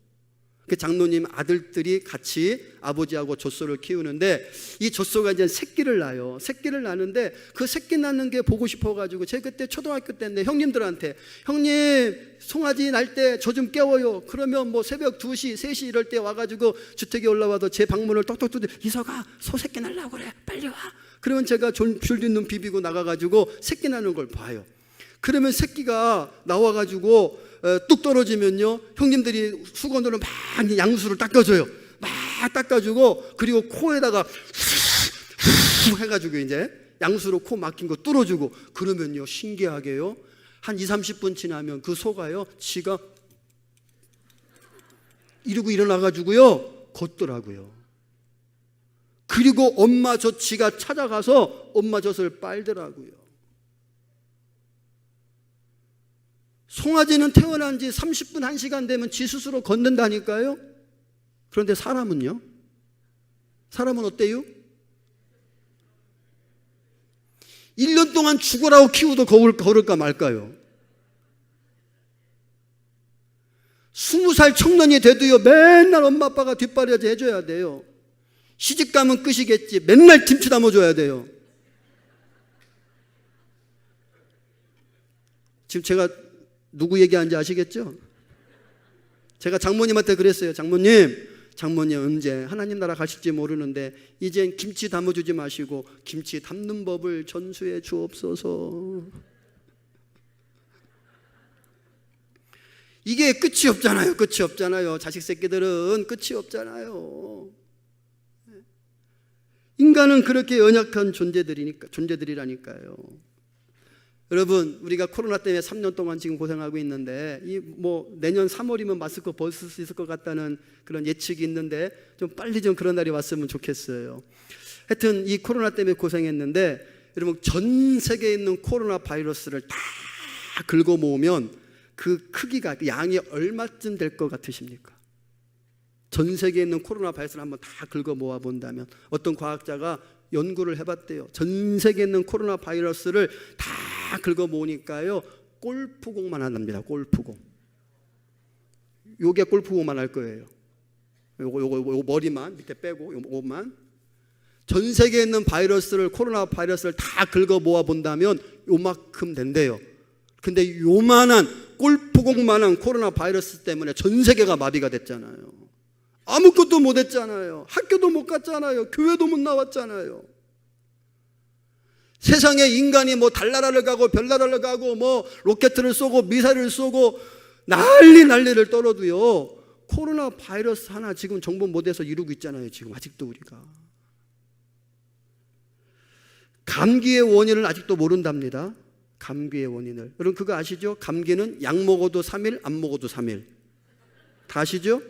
그 장로님 아들들이 같이 아버지하고 젖소를 키우는데 이 젖소가 이제 새끼를 낳아요. 새끼를 낳는데 그 새끼 낳는 게 보고 싶어가지고 제가 그때 초등학교 때인데 형님들한테 형님 송아지 날 때 저 좀 깨워요. 그러면 뭐 새벽 2시 3시 이럴 때 와가지고 주택에 올라와서 제 방문을 똑똑 두드 이서가 소 새끼 낳으려고 그래 빨리 와. 그러면 제가 줄눈 눈 비비고 나가가지고 새끼 낳는 걸 봐요. 그러면 새끼가 나와가지고 뚝 떨어지면요 형님들이 수건으로 막 양수를 닦아줘요. 막 닦아주고 그리고 코에다가 해가지고 이제 양수로 코 막힌 거 뚫어주고 그러면요 신기하게요 한 20-30분 지나면 그 소가요 지가 이러고 일어나가지고요 걷더라고요. 그리고 엄마 젖 지가 찾아가서 엄마 젖을 빨더라고요. 송아지는 태어난 지 30분 1시간 되면 지 스스로 걷는다니까요. 그런데 사람은요? 사람은 어때요? 1년 동안 죽으라고 키워도 걸을까 말까요? 20살 청년이 돼도요 맨날 엄마 아빠가 뒷바라지 해줘야 돼요. 시집가면 끝이겠지 맨날 김치 담아줘야 돼요. 지금 제가 누구 얘기하는지 아시겠죠? 제가 장모님한테 그랬어요. 장모님 언제 하나님 나라 가실지 모르는데 이젠 김치 담아주지 마시고 김치 담는 법을 전수해 주옵소서. 이게 끝이 없잖아요. 끝이 없잖아요. 자식 새끼들은 끝이 없잖아요. 인간은 그렇게 연약한 존재들이라니까요. 여러분 우리가 코로나 때문에 3년 동안 지금 고생하고 있는데 내년 3월이면 마스크 벗을 수 있을 것 같다는 그런 예측이 있는데 좀 빨리 좀 그런 날이 왔으면 좋겠어요. 하여튼 이 코로나 때문에 고생했는데 여러분 전 세계에 있는 코로나 바이러스를 다 긁어 모으면 그 크기가 그 양이 얼마쯤 될 것 같으십니까? 전 세계에 있는 코로나 바이러스를 한번 다 긁어 모아 본다면 어떤 과학자가 연구를 해봤대요. 전 세계에 있는 코로나 바이러스를 다 긁어 모으니까요 골프공만 한답니다. 골프공. 요게 골프공만 할 거예요. 요거 머리만 밑에 빼고 요것만. 전 세계에 있는 코로나 바이러스를 다 긁어 모아 본다면 요만큼 된대요. 근데 요만한 골프공만한 코로나 바이러스 때문에 전 세계가 마비가 됐잖아요. 아무것도 못 했잖아요. 학교도 못 갔잖아요. 교회도 못 나왔잖아요. 세상에 인간이 달나라를 가고 별나라를 가고 로켓을 쏘고 미사일을 쏘고 난리를 떨어도요 코로나 바이러스 하나 지금 정보 못해서 이루고 있잖아요. 지금 아직도 우리가 감기의 원인을 아직도 모른답니다. 감기의 원인을. 여러분 그거 아시죠? 감기는 약 먹어도 3일 안 먹어도 3일 다 아시죠?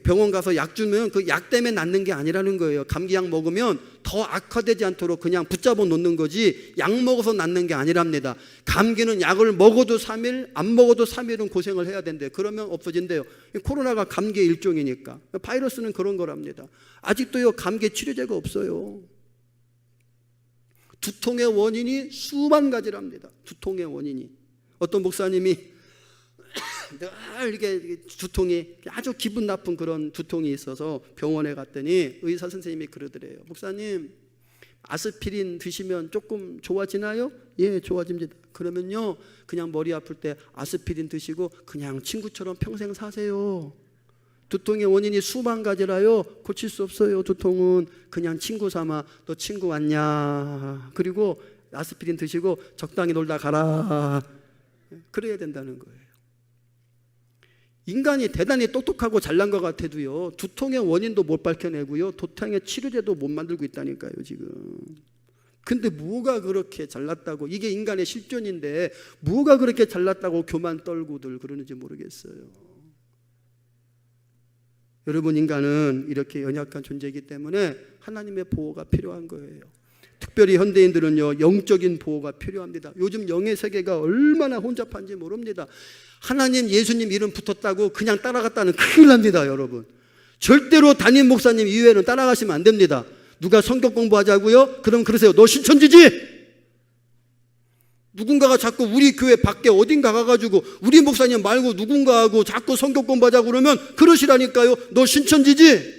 병원 가서 약 주면 그 약 때문에 낫는 게 아니라는 거예요. 감기약 먹으면 더 악화되지 않도록 그냥 붙잡아 놓는 거지 약 먹어서 낫는 게 아니랍니다. 감기는 약을 먹어도 3일 안 먹어도 3일은 고생을 해야 된대요. 그러면 없어진대요. 코로나가 감기의 일종이니까. 바이러스는 그런 거랍니다. 아직도요 감기 치료제가 없어요. 두통의 원인이 수만 가지랍니다. 두통의 원인이. 어떤 목사님이 늘 이게 두통이 아주 기분 나쁜 그런 두통이 있어서 병원에 갔더니 의사 선생님이 그러더래요. 목사님 아스피린 드시면 조금 좋아지나요? 예, 좋아집니다. 그러면요 그냥 머리 아플 때 아스피린 드시고 그냥 친구처럼 평생 사세요. 두통의 원인이 수만 가지라요. 고칠 수 없어요. 두통은 그냥 친구 삼아 너 친구 왔냐. 그리고 아스피린 드시고 적당히 놀다 가라. 그래야 된다는 거예요. 인간이 대단히 똑똑하고 잘난 것 같아도요, 두통의 원인도 못 밝혀내고요, 도탕의 치료제도 못 만들고 있다니까요 지금. 근데 뭐가 그렇게 잘났다고, 이게 인간의 실존인데 뭐가 그렇게 잘났다고 교만 떨고들 그러는지 모르겠어요. 여러분, 인간은 이렇게 연약한 존재이기 때문에 하나님의 보호가 필요한 거예요. 특별히 현대인들은요, 영적인 보호가 필요합니다. 요즘 영의 세계가 얼마나 혼잡한지 모릅니다. 하나님, 예수님 이름 붙었다고 그냥 따라갔다는 큰일 납니다, 여러분. 절대로 담임 목사님 이외에는 따라가시면 안 됩니다. 누가 성경 공부하자고요? 그럼 그러세요. 너 신천지지? 누군가가 자꾸 우리 교회 밖에 어딘가 가가지고 우리 목사님 말고 누군가하고 자꾸 성경 공부하자고 그러면 그러시라니까요. 너 신천지지?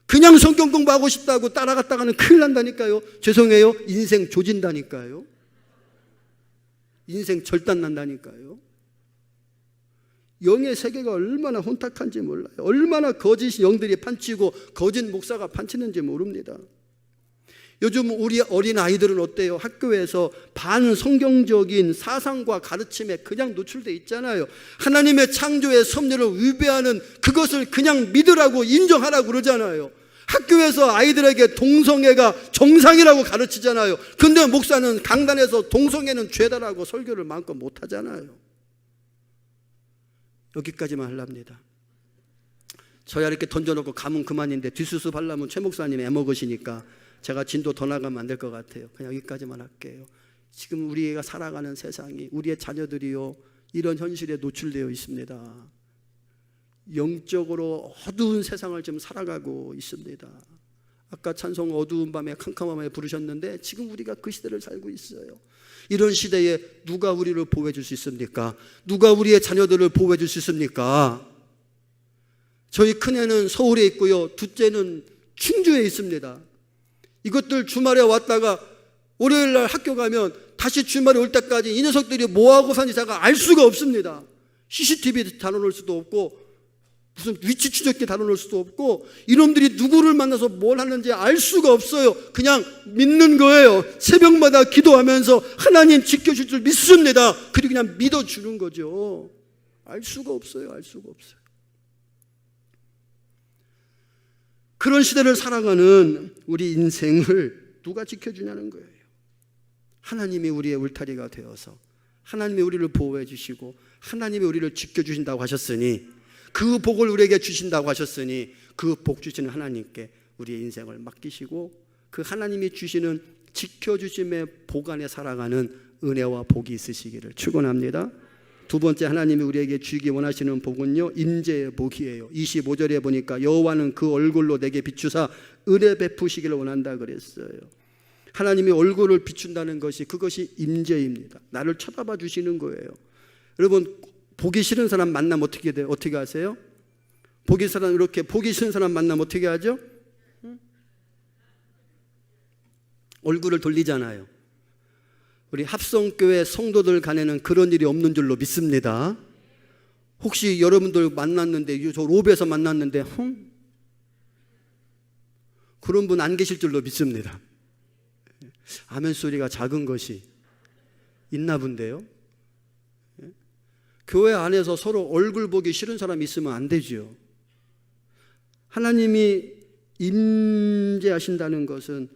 그냥 성경 공부하고 싶다고 따라갔다가는 큰일 난다니까요. 죄송해요. 인생 조진다니까요. 인생 절단 난다니까요. 영의 세계가 얼마나 혼탁한지 몰라요. 얼마나 거짓 영들이 판치고 거짓 목사가 판치는지 모릅니다. 요즘 우리 어린 아이들은 어때요? 학교에서 반성경적인 사상과 가르침에 그냥 노출돼 있잖아요. 하나님의 창조의 섭리를 위배하는 그것을 그냥 믿으라고 인정하라고 그러잖아요. 학교에서 아이들에게 동성애가 정상이라고 가르치잖아요. 근데 목사는 강단에서 동성애는 죄다라고 설교를 마음껏 못하잖아요. 여기까지만 하랍니다. 저야 이렇게 던져놓고 가면 그만인데 뒷수습 하려면 최 목사님 애먹으시니까 제가 진도 더 나가면 안 될 것 같아요. 그냥 여기까지만 할게요. 지금 우리가 살아가는 세상이, 우리의 자녀들이요, 이런 현실에 노출되어 있습니다. 영적으로 어두운 세상을 지금 살아가고 있습니다. 아까 찬송 어두운 밤에 캄캄한 밤에 부르셨는데 지금 우리가 그 시대를 살고 있어요. 이런 시대에 누가 우리를 보호해 줄 수 있습니까? 누가 우리의 자녀들을 보호해 줄 수 있습니까? 저희 큰애는 서울에 있고요, 둘째는 충주에 있습니다. 이것들 주말에 왔다가 월요일날 학교 가면 다시 주말에 올 때까지 이 녀석들이 뭐하고 사는지 제가 알 수가 없습니다. CCTV 다뤄놓을 수도 없고 무슨 위치 추적기 다뤄놓을 수도 없고 이놈들이 누구를 만나서 뭘 하는지 알 수가 없어요. 그냥 믿는 거예요. 새벽마다 기도하면서 하나님 지켜줄 줄 믿습니다. 그리고 그냥 믿어주는 거죠. 알 수가 없어요. 알 수가 없어요. 그런 시대를 살아가는 우리 인생을 누가 지켜주냐는 거예요. 하나님이 우리의 울타리가 되어서 하나님이 우리를 보호해 주시고 하나님이 우리를 지켜주신다고 하셨으니, 그 복을 우리에게 주신다고 하셨으니 그 복 주시는 하나님께 우리의 인생을 맡기시고 그 하나님이 주시는 지켜주심의 복 안에 살아가는 은혜와 복이 있으시기를 축원합니다. 두 번째, 하나님이 우리에게 주기 원하시는 복은요, 임재의 복이에요. 25절에 보니까 여호와는 그 얼굴로 내게 비추사 은혜 베푸시기를 원한다 그랬어요. 하나님이 얼굴을 비춘다는 것이, 그것이 임재입니다. 나를 쳐다봐 주시는 거예요. 여러분, 보기 싫은 사람 만나면 어떻게 돼요? 어떻게 하세요? 보기 싫은 사람 만나면 어떻게 하죠? 얼굴을 돌리잖아요. 우리 합성교회 성도들 간에는 그런 일이 없는 줄로 믿습니다. 혹시 여러분들 만났는데, 저 로베에서 만났는데 그런 분 안 계실 줄로 믿습니다. 아멘 소리가 작은 것이 있나 본데요. 교회 안에서 서로 얼굴 보기 싫은 사람이 있으면 안 되죠. 하나님이 임재하신다는 것은,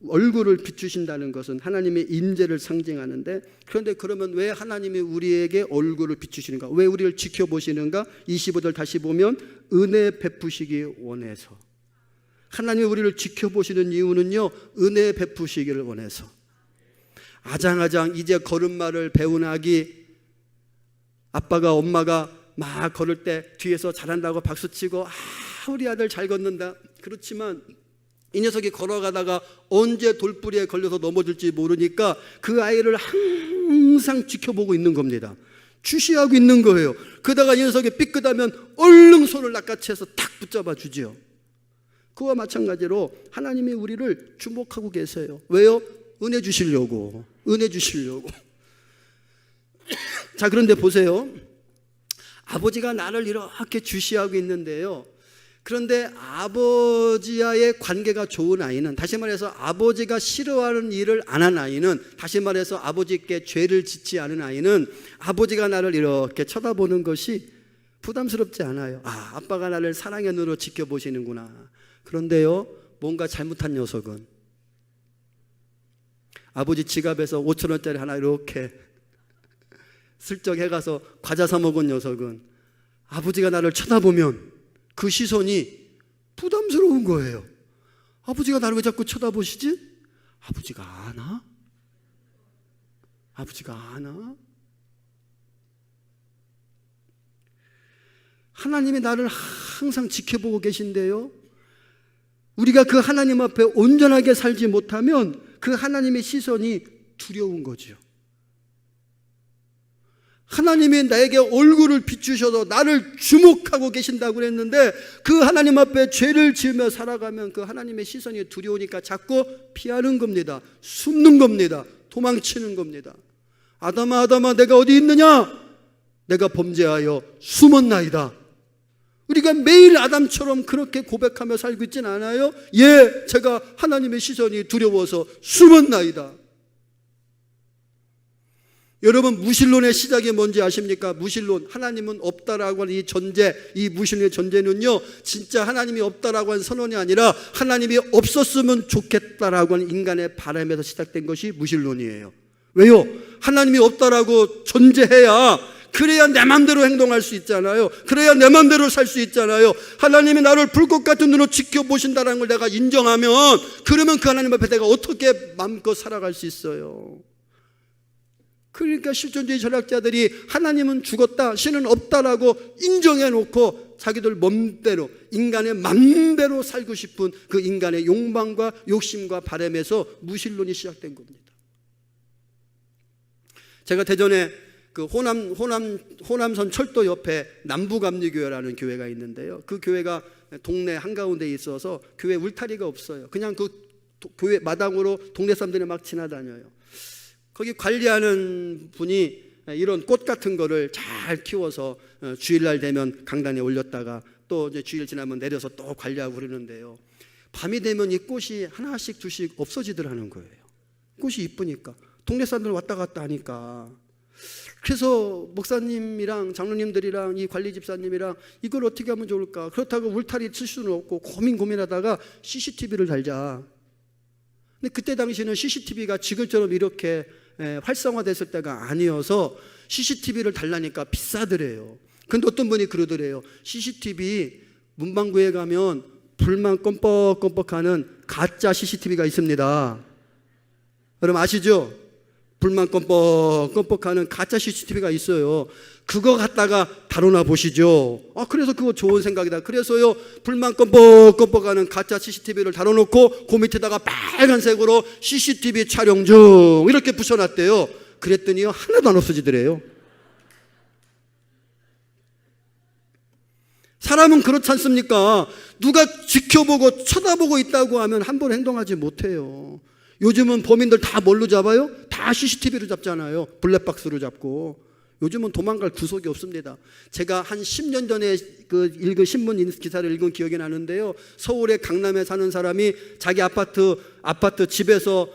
얼굴을 비추신다는 것은 하나님의 임재를 상징하는데, 그런데 그러면 왜 하나님이 우리에게 얼굴을 비추시는가? 왜 우리를 지켜보시는가? 25절 다시 보면 은혜 베푸시기 원해서. 하나님이 우리를 지켜보시는 이유는요, 은혜 베푸시기를 원해서. 아장아장 이제 걸음마를 배운 아기, 아빠가 엄마가 막 걸을 때 뒤에서 잘한다고 박수치고, 우리 아들 잘 걷는다. 그렇지만 이 녀석이 걸어가다가 언제 돌부리에 걸려서 넘어질지 모르니까 그 아이를 항상 지켜보고 있는 겁니다. 주시하고 있는 거예요. 그러다가 이 녀석이 삐끗하면 얼른 손을 낚아채서 탁 붙잡아 주죠. 그와 마찬가지로 하나님이 우리를 주목하고 계세요. 왜요? 은혜 주시려고. 은혜 주시려고. 자, 그런데 보세요. 아버지가 나를 이렇게 주시하고 있는데요, 그런데 아버지와의 관계가 좋은 아이는, 다시 말해서 아버지가 싫어하는 일을 안 한 아이는, 다시 말해서 아버지께 죄를 짓지 않은 아이는 아버지가 나를 이렇게 쳐다보는 것이 부담스럽지 않아요. 아빠가 나를 사랑의 눈으로 지켜보시는구나. 그런데요, 뭔가 잘못한 녀석은 아버지 지갑에서 5,000원짜리 하나 이렇게 슬쩍 해가서 과자 사 먹은 녀석은 아버지가 나를 쳐다보면 그 시선이 부담스러운 거예요. 아버지가 나를 왜 자꾸 쳐다보시지? 아버지가 아나? 아버지가 아나? 하나님이 나를 항상 지켜보고 계신데요, 우리가 그 하나님 앞에 온전하게 살지 못하면 그 하나님의 시선이 두려운 거죠. 하나님이 나에게 얼굴을 비추셔서 나를 주목하고 계신다고 그랬는데 그 하나님 앞에 죄를 지으며 살아가면 그 하나님의 시선이 두려우니까 자꾸 피하는 겁니다. 숨는 겁니다. 도망치는 겁니다. 아담아 아담아 내가 어디 있느냐? 내가 범죄하여 숨었나이다. 우리가 매일 아담처럼 그렇게 고백하며 살고 있진 않아요? 예, 제가 하나님의 시선이 두려워서 숨었나이다. 여러분, 무신론의 시작이 뭔지 아십니까? 무신론, 하나님은 없다라고 하는 이 전제, 이 무신론의 전제는요, 진짜 하나님이 없다라고 하는 선언이 아니라 하나님이 없었으면 좋겠다라고 하는 인간의 바람에서 시작된 것이 무신론이에요. 왜요? 하나님이 없다라고 전제해야, 그래야 내 맘대로 행동할 수 있잖아요. 그래야 내 맘대로 살 수 있잖아요. 하나님이 나를 불꽃 같은 눈으로 지켜보신다는 걸 내가 인정하면, 그러면 그 하나님 앞에 내가 어떻게 마음껏 살아갈 수 있어요? 그러니까 실존주의 철학자들이 하나님은 죽었다, 신은 없다라고 인정해놓고 자기들 맘대로, 인간의 맘대로 살고 싶은 그 인간의 욕망과 욕심과 바람에서 무신론이 시작된 겁니다. 제가 대전에 그 호남선 철도 옆에 남부감리교회라는 교회가 있는데요, 그 교회가 동네 한가운데에 있어서 교회 울타리가 없어요. 그냥 그 교회 마당으로 동네 사람들이 막 지나다녀요. 거기 관리하는 분이 이런 꽃 같은 거를 잘 키워서 주일날 되면 강단에 올렸다가 또 이제 주일 지나면 내려서 또 관리하고 그러는데요, 밤이 되면 이 꽃이 하나씩 둘씩 없어지더라는 거예요. 꽃이 이쁘니까, 동네 사람들 왔다 갔다 하니까. 그래서 목사님이랑 장로님들이랑 이 관리 집사님이랑 이걸 어떻게 하면 좋을까? 그렇다고 울타리 칠 수는 없고 고민하다가 CCTV를 달자. 근데 그때 당시는 CCTV가 지금처럼 이렇게 활성화됐을 때가 아니어서 CCTV를 달라니까 비싸더래요. 근데 어떤 분이 그러더래요. CCTV 문방구에 가면 불만 껌뻑껌뻑하는 가짜 CCTV가 있습니다. 여러분 아시죠? 불만 껌뻑껌뻑하는 가짜 CCTV가 있어요. 그거 갖다가 다루나 보시죠. 그래서 그거 좋은 생각이다. 그래서요, 불만 껌뻑껌뻑하는 가짜 CCTV를 다뤄놓고 그 밑에다가 빨간색으로 CCTV 촬영 중 이렇게 붙여놨대요. 그랬더니요, 하나도 안 없어지더래요. 사람은 그렇지 않습니까? 누가 지켜보고 쳐다보고 있다고 하면 함부로 행동하지 못해요. 요즘은 범인들 다 뭘로 잡아요? 다 CCTV로 잡잖아요. 블랙박스로 잡고. 요즘은 도망갈 구석이 없습니다. 제가 한 10년 전에 읽은 신문 기사를 읽은 기억이 나는데요, 서울의 강남에 사는 사람이 자기 아파트 집에서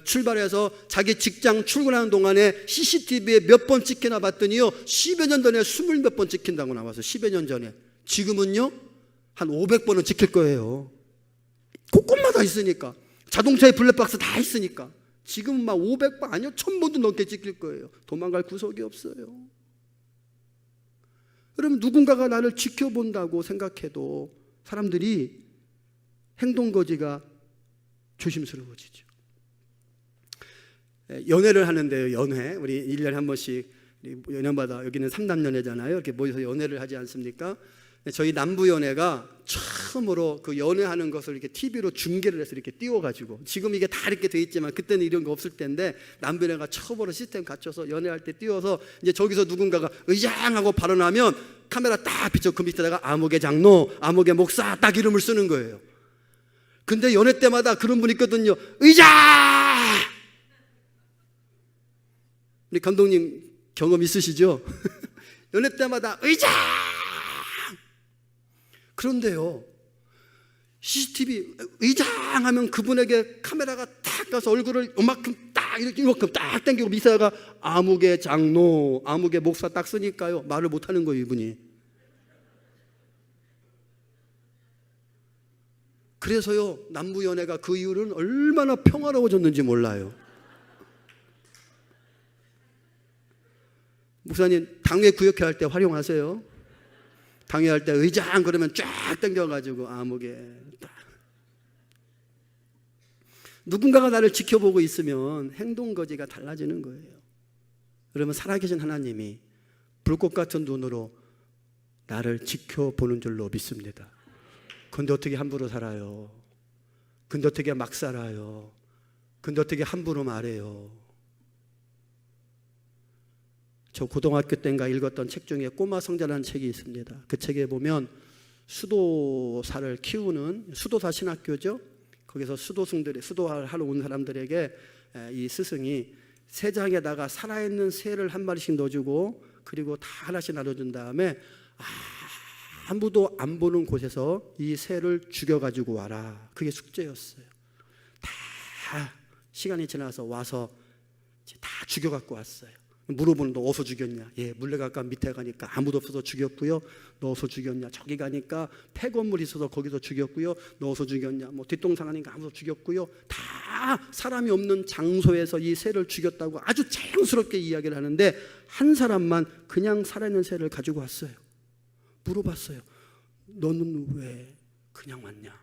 출발해서 자기 직장 출근하는 동안에 CCTV에 몇 번 찍히나 봤더니요, 10여 년 전에 20 몇 번 찍힌다고 나와서 10여 년 전에. 지금은요 한 500번은 찍힐 거예요. 곳곳마다 있으니까. 자동차에 블랙박스 다 있으니까. 지금은 막 500번 아니요 1000번도 넘게 찍힐 거예요. 도망갈 구석이 없어요. 여러분, 누군가가 나를 지켜본다고 생각해도 사람들이 행동거지가 조심스러워지죠. 연애를 하는데요, 연애. 우리 1년에 한 번씩 연년마다, 여기는 3남연애잖아요. 이렇게 모여서 연애를 하지 않습니까? 저희 남부연애가 처음으로 그 연애하는 것을 이렇게 TV로 중계를 해서 이렇게 띄워가지고, 지금 이게 다 이렇게 돼 있지만 그때는 이런 거 없을 때인데, 남부연애가 처음으로 시스템 갖춰서 연애할 때 띄워서 이제 저기서 누군가가 의장하고 발언하면 카메라 딱 비춰 그 밑에다가 아무개 장로, 아무개 목사 딱 이름을 쓰는 거예요. 근데 연애 때마다 그런 분이 있거든요. 의장! 우리 감독님 경험 있으시죠? 연애 때마다 의장! 그런데요, CCTV 의장하면 그분에게 카메라가 딱 가서 얼굴을 이만큼 딱 이만큼 딱 당기고 미사가 아무개 장로, 아무개 목사 딱 쓰니까요, 말을 못하는 거예요, 이분이. 그래서요, 남부연애가 그 이후로는 얼마나 평화로워졌는지 몰라요. 목사님, 당회 구역회 할 때 활용하세요. 당회 할 때 의장 그러면 쫙 당겨가지고 암흑에 딱. 누군가가 나를 지켜보고 있으면 행동거지가 달라지는 거예요. 여러분, 살아계신 하나님이 불꽃 같은 눈으로 나를 지켜보는 줄로 믿습니다. 근데 어떻게 함부로 살아요? 근데 어떻게 막 살아요? 근데 어떻게 함부로 말해요? 저 고등학교 때인가 읽었던 책 중에 꼬마 성자라는 책이 있습니다. 그 책에 보면 수도사를 키우는 수도사 신학교죠. 거기서 수도하러 온 사람들에게 이 스승이 새장에다가 살아있는 새를 한 마리씩 넣어주고 그리고 다 하나씩 나눠준 다음에 아무도 안 보는 곳에서 이 새를 죽여가지고 와라. 그게 숙제였어요. 다 시간이 지나서 와서 다 죽여갖고 왔어요. 물어보는 너 어디서 죽였냐? 예, 물레가까 밑에 가니까 아무도 없어서 죽였고요. 너 어디서 죽였냐? 저기 가니까 폐건물이 있어서 거기서 죽였고요. 너 어디서 죽였냐? 뭐 뒷동산 가니까 아무도 죽였고요. 다 사람이 없는 장소에서 이 새를 죽였다고 아주 자연스럽게 이야기를 하는데 한 사람만 그냥 살아있는 새를 가지고 왔어요. 물어봤어요. 너는 왜 그냥 왔냐?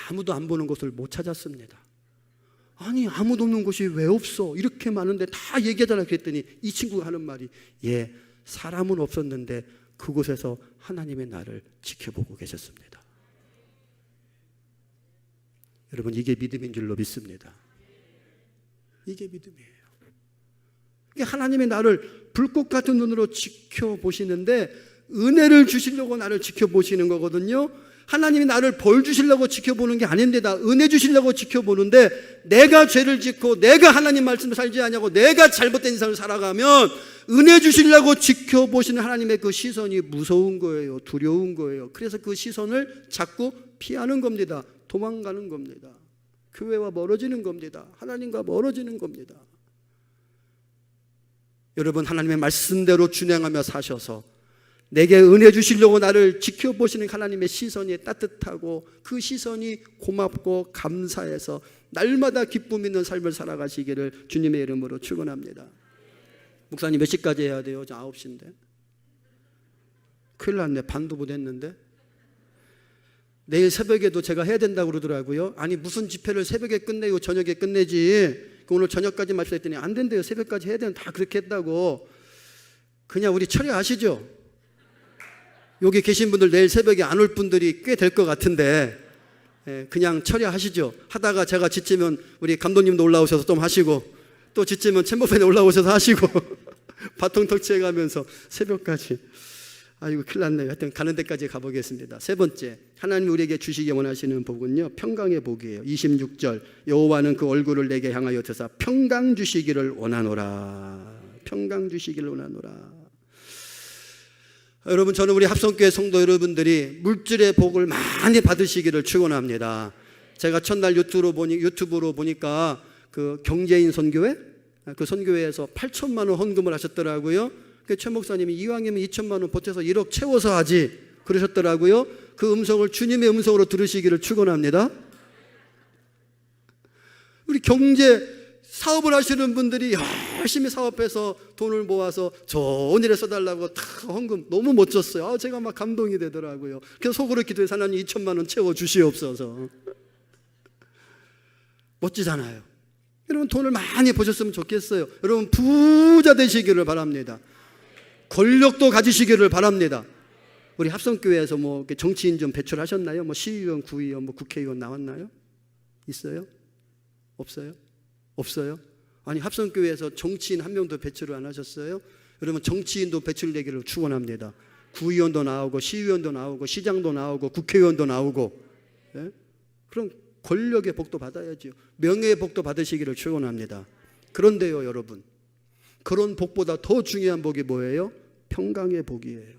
아무도 안 보는 곳을 못 찾았습니다. 아니, 아무도 없는 곳이 왜 없어? 이렇게 많은데 다 얘기하잖아. 그랬더니 이 친구가 하는 말이 예, 사람은 없었는데 그곳에서 하나님의 나를 지켜보고 계셨습니다. 여러분, 이게 믿음인 줄로 믿습니다. 이게 믿음이에요. 이게 하나님의 나를 불꽃 같은 눈으로 지켜보시는데 은혜를 주시려고 나를 지켜보시는 거거든요. 하나님이 나를 벌 주시려고 지켜보는 게 아닙니다. 은혜 주시려고 지켜보는데 내가 죄를 짓고 내가 하나님 말씀을 살지 않냐고 내가 잘못된 인생을 살아가면 은혜 주시려고 지켜보시는 하나님의 그 시선이 무서운 거예요. 두려운 거예요. 그래서 그 시선을 자꾸 피하는 겁니다. 도망가는 겁니다. 교회와 멀어지는 겁니다. 하나님과 멀어지는 겁니다. 여러분, 하나님의 말씀대로 준행하며 사셔서 내게 은혜 주시려고 나를 지켜보시는 하나님의 시선이 따뜻하고 그 시선이 고맙고 감사해서 날마다 기쁨 있는 삶을 살아가시기를 주님의 이름으로 축원합니다. 목사님 몇 시까지 해야 돼요? 저 9시인데 큰일 났네. 반도 못 했는데 내일 새벽에도 제가 해야 된다고 그러더라고요. 아니 무슨 집회를 새벽에 끝내고 저녁에 끝내지 오늘 저녁까지 말씀했더니 안 된대요. 새벽까지 해야 되는 다 그렇게 했다고. 그냥 우리 처리하시죠. 여기 계신 분들 내일 새벽에 안 올 분들이 꽤 될 것 같은데 그냥 처리하시죠. 하다가 제가 지치면 우리 감독님도 올라오셔서 좀 하시고 또 지치면 챔버팬에 올라오셔서 하시고 바통 터치해 가면서 새벽까지. 아이고 큰일 났네요. 하여튼 가는 데까지 가보겠습니다. 세 번째, 하나님 우리에게 주시기 원하시는 복은요 평강의 복이에요. 26절 여호와는 그 얼굴을 내게 향하여 드사 평강 주시기를 원하노라. 평강 주시기를 원하노라. 여러분, 저는 우리 합성교회 성도 여러분들이 물질의 복을 많이 받으시기를 축원합니다. 제가 첫날 유튜브로 보니까 그 경제인 선교회, 그 선교회에서 8천만 원 헌금을 하셨더라고요. 그 최 목사님이 이왕이면 2천만 원 보태서 1억 채워서 하지 그러셨더라고요. 그 음성을 주님의 음성으로 들으시기를 축원합니다. 우리 경제 사업을 하시는 분들이 열심히 사업해서 돈을 모아서 좋은 일에 써달라고 다 헌금 너무 멋졌어요. 제가 막 감동이 되더라고요. 그래서 속으로 기도해서 하나님 2천만 원 채워주시옵소서. 멋지잖아요. 여러분 돈을 많이 버셨으면 좋겠어요. 여러분 부자 되시기를 바랍니다. 권력도 가지시기를 바랍니다. 우리 합성교회에서 뭐 정치인 좀 배출하셨나요? 뭐 시의원, 구의원, 뭐 국회의원 나왔나요? 있어요? 없어요? 없어요? 아니 합성교회에서 정치인 한 명도 배출을 안 하셨어요? 여러분 정치인도 배출되기를 축원합니다. 구의원도 나오고 시의원도 나오고 시장도 나오고 국회의원도 나오고 예? 그럼 권력의 복도 받아야죠. 명예의 복도 받으시기를 축원합니다. 그런데요 여러분, 그런 복보다 더 중요한 복이 뭐예요? 평강의 복이에요.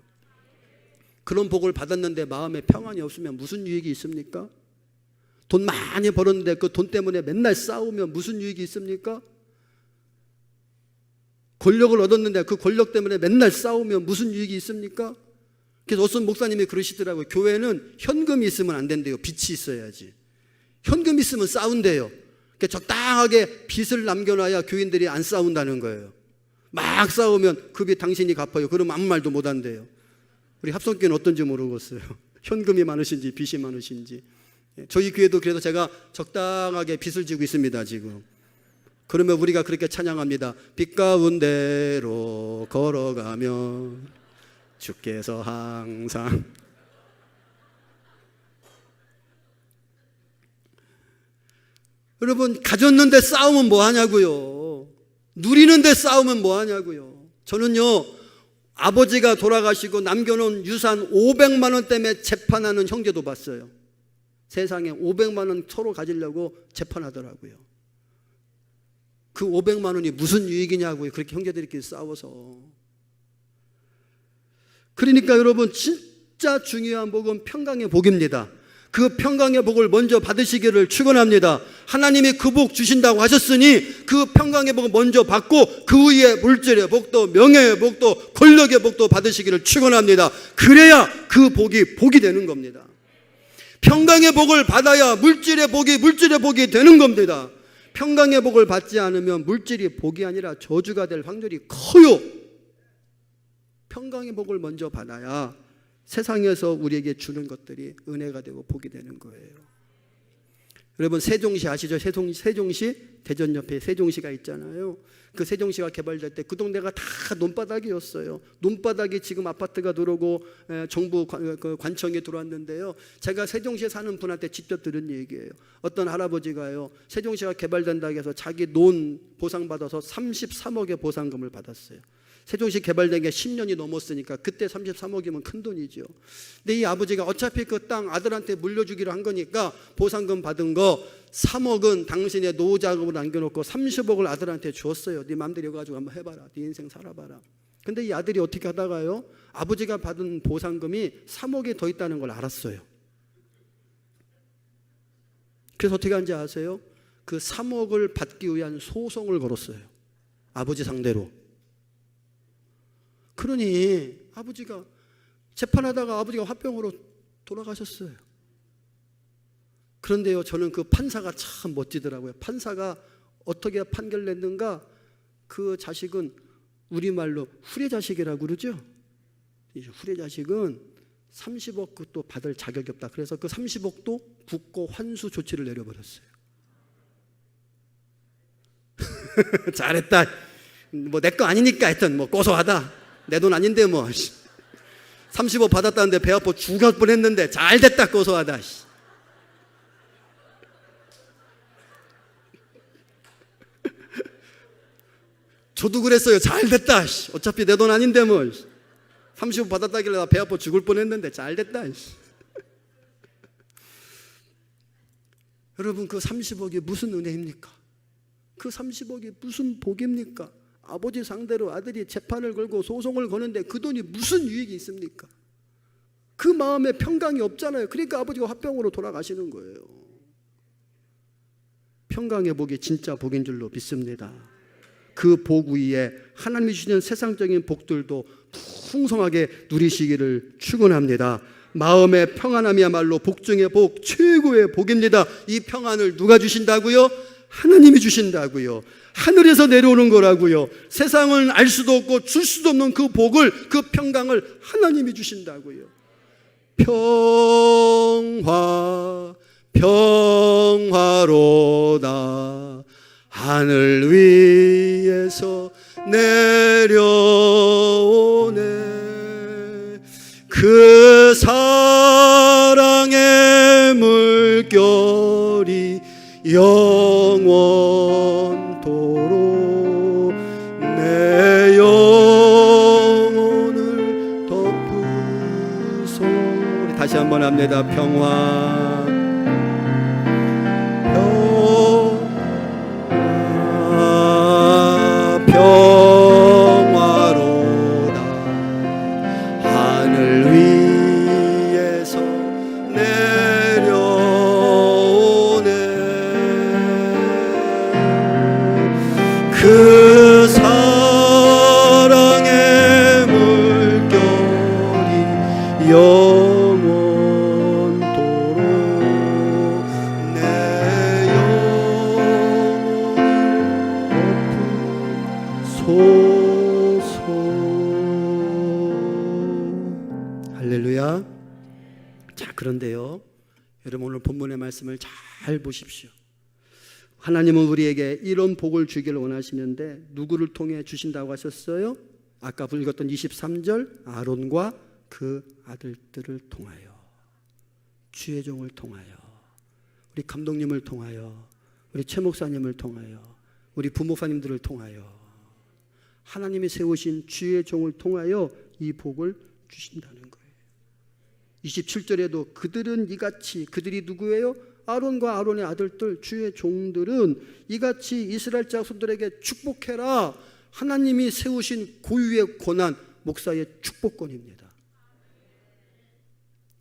그런 복을 받았는데 마음에 평안이 없으면 무슨 유익이 있습니까? 돈 많이 벌었는데 그 돈 때문에 맨날 싸우면 무슨 유익이 있습니까? 권력을 얻었는데 그 권력 때문에 맨날 싸우면 무슨 유익이 있습니까? 그래서 어떤 목사님이 그러시더라고요. 교회는 현금이 있으면 안 된대요. 빚이 있어야지. 현금 있으면 싸운대요. 그러니까 적당하게 빚을 남겨놔야 교인들이 안 싸운다는 거예요. 막 싸우면 그 빚 당신이 갚아요. 그러면 아무 말도 못 한대요. 우리 합성교회는 어떤지 모르겠어요. 현금이 많으신지 빚이 많으신지. 저희 교회도 그래서 제가 적당하게 빚을 지고 있습니다 지금. 그러면 우리가 그렇게 찬양합니다. 빛 가운데로 걸어가면 주께서 항상. 여러분, 가졌는데 싸우면 뭐 하냐고요. 누리는데 싸우면 뭐 하냐고요. 저는요, 아버지가 돌아가시고 남겨놓은 유산 500만 원 때문에 재판하는 형제도 봤어요. 세상에 500만 원 서로 가지려고 재판하더라고요. 그 500만 원이 무슨 유익이냐고요. 그렇게 형제들끼리 싸워서. 그러니까 여러분, 진짜 중요한 복은 평강의 복입니다. 그 평강의 복을 먼저 받으시기를 축원합니다. 하나님이 그 복 주신다고 하셨으니 그 평강의 복을 먼저 받고 그 위에 물질의 복도 명예의 복도 권력의 복도 받으시기를 축원합니다. 그래야 그 복이 되는 겁니다. 평강의 복을 받아야 물질의 복이 되는 겁니다. 평강의 복을 받지 않으면 물질이 복이 아니라 저주가 될 확률이 커요. 평강의 복을 먼저 받아야 세상에서 우리에게 주는 것들이 은혜가 되고 복이 되는 거예요. 여러분, 세종시 아시죠? 세종시 대전 옆에 세종시가 있잖아요. 그 세종시가 개발될 때 그 동네가 다 논바닥이었어요. 논바닥이 지금 아파트가 들어오고 정부 관청에 들어왔는데요. 제가 세종시에 사는 분한테 직접 들은 얘기예요. 어떤 할아버지가요, 세종시가 개발된다고 해서 자기 논 보상받아서 33억의 보상금을 받았어요. 세종시 개발된 게 10년이 넘었으니까 그때 33억이면 큰 돈이죠. 근데 이 아버지가 어차피 그 땅 아들한테 물려주기로 한 거니까 보상금 받은 거 3억은 당신의 노후자금으로 남겨놓고 30억을 아들한테 주었어요. 네 맘대로 가지고 한번 해봐라. 네 인생 살아봐라. 근데 이 아들이 어떻게 하다가요, 아버지가 받은 보상금이 3억이 더 있다는 걸 알았어요. 그래서 어떻게 한지 아세요? 그 3억을 받기 위한 소송을 걸었어요. 아버지 상대로. 그러니 아버지가 재판하다가 아버지가 화병으로 돌아가셨어요. 그런데요, 저는 그 판사가 참 멋지더라고요. 판사가 어떻게 판결 냈는가? 그 자식은 우리말로 후레자식이라고 그러죠. 후레자식은 30억 그것도 받을 자격이 없다. 그래서 그 30억도 국고 환수 조치를 내려버렸어요. 잘했다. 뭐 내 거 아니니까 하여튼 뭐 고소하다. 내 돈 아닌데 뭐 30억 받았다는데 배 아파 죽을 뻔했는데 잘됐다. 고소하다. 저도 그랬어요. 잘됐다. 어차피 내 돈 아닌데 뭐 30억 받았다길래 나 배 아파 죽을 뻔했는데 잘됐다. 여러분, 그 30억이 무슨 은혜입니까? 그 30억이 무슨 복입니까? 아버지 상대로 아들이 재판을 걸고 소송을 거는데 그 돈이 무슨 유익이 있습니까? 그 마음에 평강이 없잖아요. 그러니까 아버지가 화병으로 돌아가시는 거예요. 평강의 복이 진짜 복인 줄로 믿습니다. 그 복 위에 하나님이 주시는 세상적인 복들도 풍성하게 누리시기를 축원합니다. 마음의 평안함이야말로 복 중의 복, 최고의 복입니다. 이 평안을 누가 주신다고요? 하나님이 주신다고요. 하늘에서 내려오는 거라고요. 세상은 알 수도 없고 줄 수도 없는 그 복을, 그 평강을 하나님이 주신다고요. 평화로다 하늘 위에서 내려오네. 그 사랑의 물결이 영원토록 내 영혼을 덮으소. 다시 한번 합니다. 평화로다 하늘 위에서 내려오네. 그 사랑의 물결이 여러분 오늘 본문의 말씀을 잘 보십시오. 하나님은 우리에게 이런 복을 주기를 원하시는데 누구를 통해 주신다고 하셨어요? 아까 읽었던 23절, 아론과 그 아들들을 통하여, 주의 종을 통하여, 우리 감독님을 통하여, 우리 최 목사님을 통하여, 우리 부목사님들을 통하여, 하나님이 세우신 주의 종을 통하여 이 복을 주신다는 거예요. 27절에도 그들은 이같이, 그들이 누구예요? 아론과 아론의 아들들, 주의 종들은 이같이 이스라엘 자손들에게 축복해라. 하나님이 세우신 고유의 권한, 목사의 축복권입니다.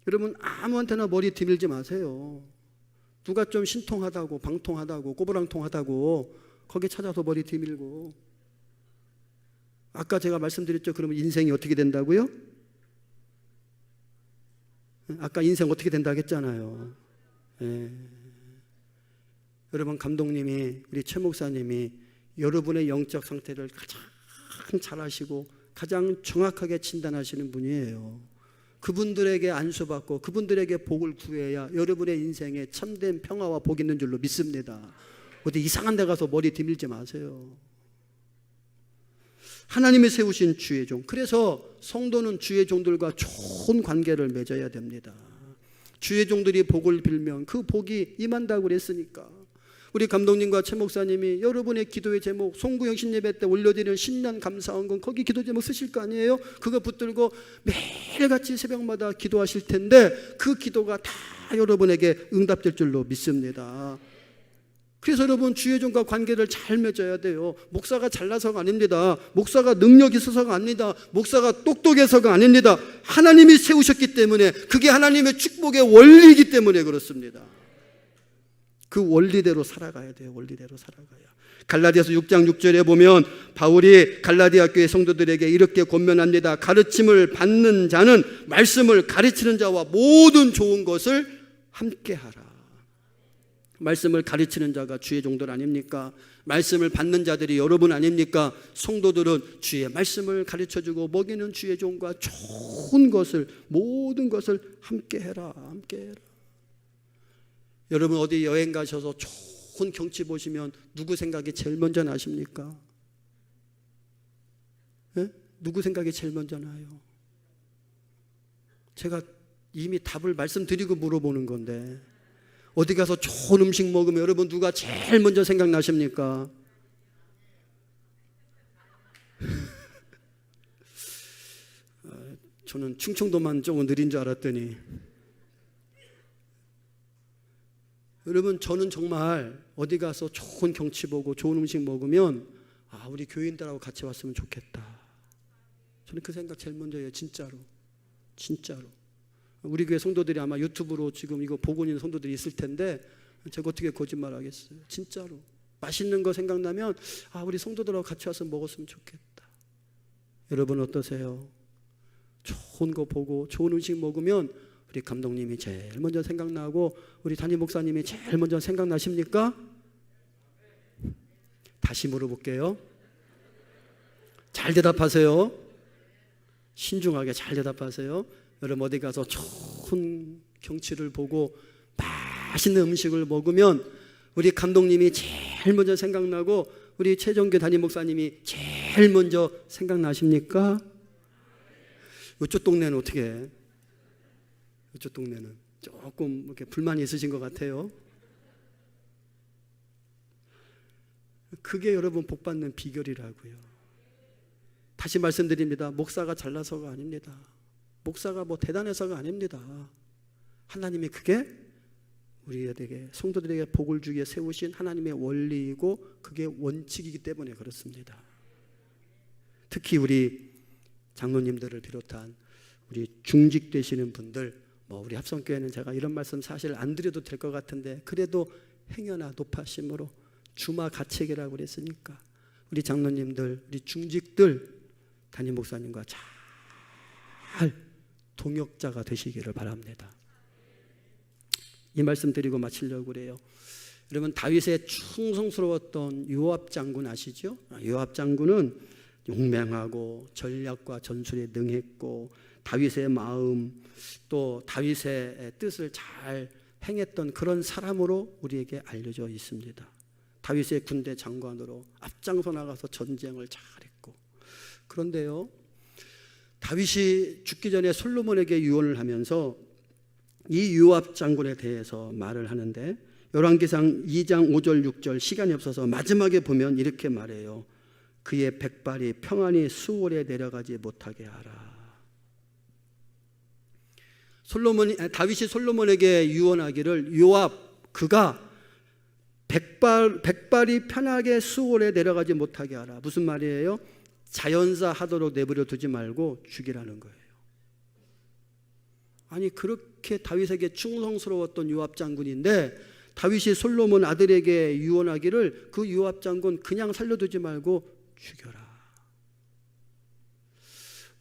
여러분 아무한테나 머리 디밀지 마세요. 누가 좀 신통하다고, 방통하다고, 꼬부랑통하다고 거기 찾아서 머리 디밀고. 아까 제가 말씀드렸죠. 그러면 인생이 어떻게 된다고요? 아까 인생 어떻게 된다고 했잖아요. 예. 여러분 감독님이, 우리 최 목사님이 여러분의 영적 상태를 가장 잘 아시고 가장 정확하게 진단하시는 분이에요. 그분들에게 안수받고 그분들에게 복을 구해야 여러분의 인생에 참된 평화와 복이 있는 줄로 믿습니다. 어디 이상한 데 가서 머리 디밀지 마세요. 하나님이 세우신 주의 종. 그래서 성도는 주의 종들과 좋은 관계를 맺어야 됩니다. 주의 종들이 복을 빌면 그 복이 임한다고 그랬으니까. 우리 감독님과 최 목사님이 여러분의 기도의 제목, 송구영 신예배 때 올려드리는 신년 감사헌금, 거기 기도 제목 쓰실 거 아니에요? 그거 붙들고 매일같이 새벽마다 기도하실 텐데 그 기도가 다 여러분에게 응답될 줄로 믿습니다. 그래서 여러분 주의 종과 관계를 잘 맺어야 돼요. 목사가 잘나서가 아닙니다. 목사가 능력이 있어서가 아닙니다. 목사가 똑똑해서가 아닙니다. 하나님이 세우셨기 때문에, 그게 하나님의 축복의 원리이기 때문에 그렇습니다. 그 원리대로 살아가야 돼요. 원리대로 살아가야. 갈라디아서 6장 6절에 보면 바울이 갈라디아 교회 성도들에게 이렇게 권면합니다. 가르침을 받는 자는 말씀을 가르치는 자와 모든 좋은 것을 함께하라. 말씀을 가르치는 자가 주의 종들 아닙니까? 말씀을 받는 자들이 여러분 아닙니까? 성도들은 주의 말씀을 가르쳐주고 먹이는 주의 종과 좋은 것을, 모든 것을 함께해라. 함께해라. 여러분 어디 여행 가셔서 좋은 경치 보시면 누구 생각이 제일 먼저 나십니까? 네? 누구 생각이 제일 먼저 나요? 제가 이미 답을 말씀드리고 물어보는 건데, 어디 가서 좋은 음식 먹으면 여러분 누가 제일 먼저 생각나십니까? 저는 충청도만 조금 느린 줄 알았더니, 여러분 저는 정말 어디 가서 좋은 경치 보고 좋은 음식 먹으면 우리 교인들하고 같이 왔으면 좋겠다. 저는 그 생각 제일 먼저 해요. 진짜로. 진짜로. 우리 교회 성도들이 아마 유튜브로 지금 이거 보고 있는 성도들이 있을 텐데 제가 어떻게 거짓말하겠어요. 진짜로. 맛있는 거 생각나면 우리 성도들하고 같이 와서 먹었으면 좋겠다. 여러분 어떠세요? 좋은 거 보고 좋은 음식 먹으면 우리 감독님이 제일 먼저 생각나고 우리 담임 목사님이 제일 먼저 생각나십니까? 다시 물어볼게요. 잘 대답하세요. 신중하게 잘 대답하세요. 여러분 어디 가서 좋은 경치를 보고 맛있는 음식을 먹으면 우리 감독님이 제일 먼저 생각나고 우리 최정규 담임 목사님이 제일 먼저 생각나십니까? 이쪽 동네는 어떻게 해? 이쪽 동네는 조금 이렇게 불만이 있으신 것 같아요. 그게 여러분 복받는 비결이라고요. 다시 말씀드립니다. 목사가 잘나서가 아닙니다. 목사가 뭐 대단해서가 아닙니다. 하나님이 그게 우리에게, 성도들에게 복을 주기에 세우신 하나님의 원리이고 그게 원칙이기 때문에 그렇습니다. 특히 우리 장로님들을 비롯한 우리 중직 되시는 분들, 우리 합성교회는 제가 이런 말씀 사실 안 드려도 될 것 같은데 그래도 행여나 높아심으로 주마 가책이라고 그랬으니까 우리 장로님들, 우리 중직들 담임 목사님과 잘 동역자가 되시기를 바랍니다. 이 말씀 드리고 마치려고 그래요. 여러분 다윗의 충성스러웠던 요압 장군 아시죠? 요압 장군은 용맹하고 전략과 전술에 능했고 다윗의 마음 또 다윗의 뜻을 잘 행했던 그런 사람으로 우리에게 알려져 있습니다. 다윗의 군대 장관으로 앞장서 나가서 전쟁을 잘했고, 그런데요, 다윗이 죽기 전에 솔로몬에게 유언을 하면서 이 요압 장군에 대해서 말을 하는데, 열왕기상 2장 5절 6절 시간이 없어서 마지막에 보면 이렇게 말해요. 그의 백발이 평안히 수월에 내려가지 못하게 하라. 다윗이 솔로몬에게 유언하기를 요압 그가 백발이 편하게 수월에 내려가지 못하게 하라. 무슨 말이에요? 자연사 하도록 내버려 두지 말고 죽이라는 거예요. 아니, 그렇게 다윗에게 충성스러웠던 요압 장군인데 다윗이 솔로몬 아들에게 유언하기를 그 요압 장군 그냥 살려두지 말고 죽여라.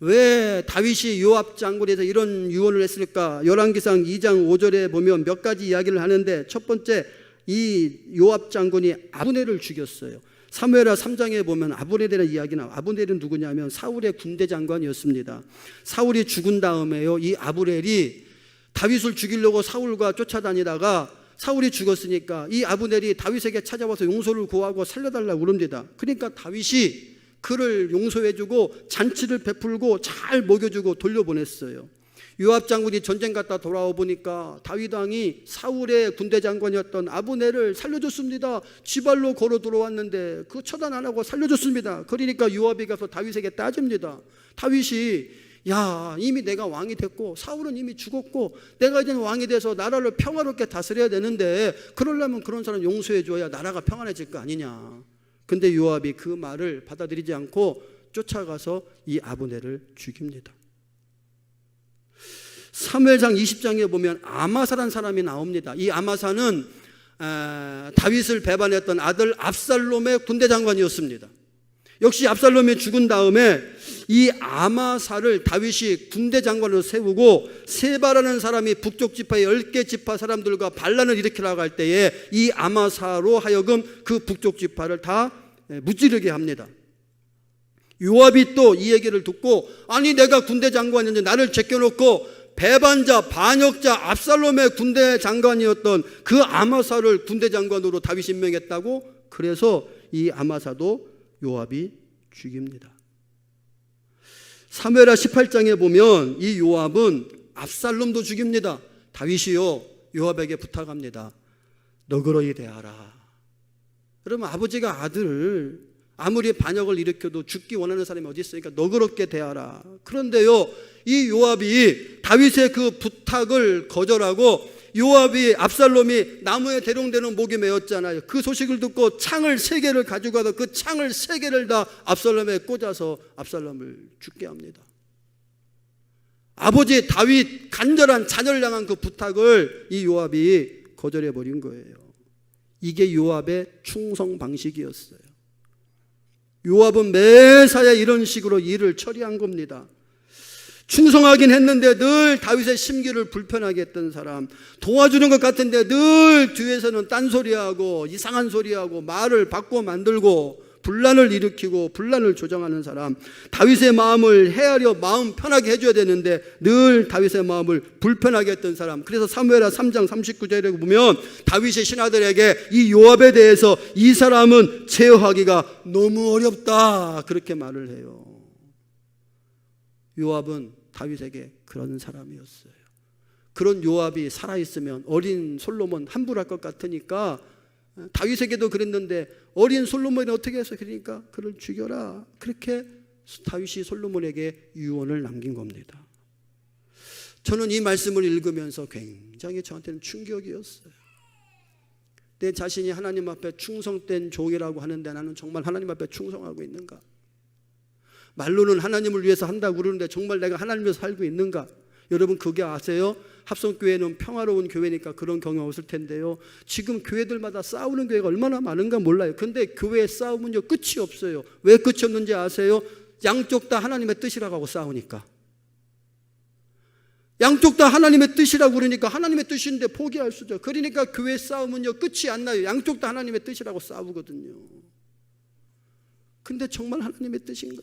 왜 다윗이 요압 장군에 대해서 이런 유언을 했을까? 열왕기상 2장 5절에 보면 몇 가지 이야기를 하는데, 첫 번째, 이 요압 장군이 아브넬을 죽였어요. 사무엘하 3장에 보면 아브넬에 대한 이야기 나와요. 아브넬은 누구냐면 사울의 군대 장관이었습니다. 사울이 죽은 다음에요, 이 아브넬이 다윗을 죽이려고 사울과 쫓아다니다가 사울이 죽었으니까 이 아브넬이 다윗에게 찾아와서 용서를 구하고 살려달라고 그럽니다. 그러니까 다윗이 그를 용서해주고 잔치를 베풀고 잘 먹여주고 돌려보냈어요. 요압 장군이 전쟁 갔다 돌아와 보니까 다윗 왕이 사울의 군대 장관이었던 아브넬을 살려줬습니다. 지발로 걸어 들어왔는데 그 처단 안 하고 살려줬습니다. 그러니까 요압이 가서 다윗에게 따집니다. 다윗이 야, 이미 내가 왕이 됐고 사울은 이미 죽었고 내가 이제 왕이 돼서 나라를 평화롭게 다스려야 되는데 그러려면 그런 사람 용서해줘야 나라가 평안해질 거 아니냐. 근데 요압이 그 말을 받아들이지 않고 쫓아가서 이 아브넬을 죽입니다. 사무엘상 20장에 보면 아마사라는 사람이 나옵니다. 이 아마사는 다윗을 배반했던 아들 압살롬의 군대 장관이었습니다. 역시 압살롬이 죽은 다음에 이 아마사를 다윗이 군대 장관으로 세우고 세바라는 사람이 북쪽 지파 10개 지파 사람들과 반란을 일으키려고 할 때에 이 아마사로 하여금 그 북쪽 지파를 다 무찌르게 합니다. 요압이 또 이 얘기를 듣고 아니 내가 군대 장관이었는데 나를 제껴놓고 배반자 반역자 압살롬의 군대 장관이었던 그 아마사를 군대 장관으로 다윗이 임명했다고. 그래서 이 아마사도 요압이 죽입니다. 사무엘하 18장에 보면 이 요압은 압살롬도 죽입니다. 다윗이요 요압에게 부탁합니다. 너그러이 대하라. 그러면 아버지가 아들을 아무리 반역을 일으켜도 죽기 원하는 사람이 어디 있으니까 너그럽게 대하라. 그런데요 이 요압이 다윗의 그 부탁을 거절하고 요압이 압살롬이 나무에 대롱대롱 목이 메었잖아요. 그 소식을 듣고 창을 3개를 가지고 가서 그 창을 3개를 다 압살롬에 꽂아서 압살롬을 죽게 합니다. 아버지 다윗 간절한 자녀를 향한 그 부탁을 이 요압이 거절해 버린 거예요. 이게 요압의 충성 방식이었어요. 요압은 매사에 이런 식으로 일을 처리한 겁니다. 충성하긴 했는데 늘 다윗의 심기를 불편하게 했던 사람, 도와주는 것 같은데 늘 뒤에서는 딴소리하고 이상한 소리하고 말을 바꿔 만들고 분란을 일으키고 분란을 조정하는 사람, 다윗의 마음을 헤아려 마음 편하게 해줘야 되는데 늘 다윗의 마음을 불편하게 했던 사람. 그래서 사무엘하 3장 39절에 보면 다윗의 신하들에게 이 요압에 대해서 이 사람은 제어하기가 너무 어렵다 그렇게 말을 해요. 요압은 다윗에게 그런 사람이었어요. 그런 요압이 살아있으면 어린 솔로몬 함부로할 것 같으니까 다윗에게도 그랬는데 어린 솔로몬이 어떻게 해서 그러니까 그를 죽여라. 그렇게 다윗이 솔로몬에게 유언을 남긴 겁니다. 저는 이 말씀을 읽으면서 굉장히 저한테는 충격이었어요. 내 자신이 하나님 앞에 충성된 종이라고 하는데 나는 정말 하나님 앞에 충성하고 있는가? 말로는 하나님을 위해서 한다고 그러는데 정말 내가 하나님을 위해서 살고 있는가? 여러분 그게 아세요? 합성교회는 평화로운 교회니까 그런 경험 없을 텐데요. 지금 교회들마다 싸우는 교회가 얼마나 많은가 몰라요. 근데 교회의 싸움은요 끝이 없어요. 왜 끝이 없는지 아세요? 양쪽 다 하나님의 뜻이라고 하고 싸우니까. 양쪽 다 하나님의 뜻이라고 그러니까 하나님의 뜻인데 포기할 수죠. 그러니까 교회 싸움은요 끝이 안 나요. 양쪽 다 하나님의 뜻이라고 싸우거든요. 근데 정말 하나님의 뜻인가?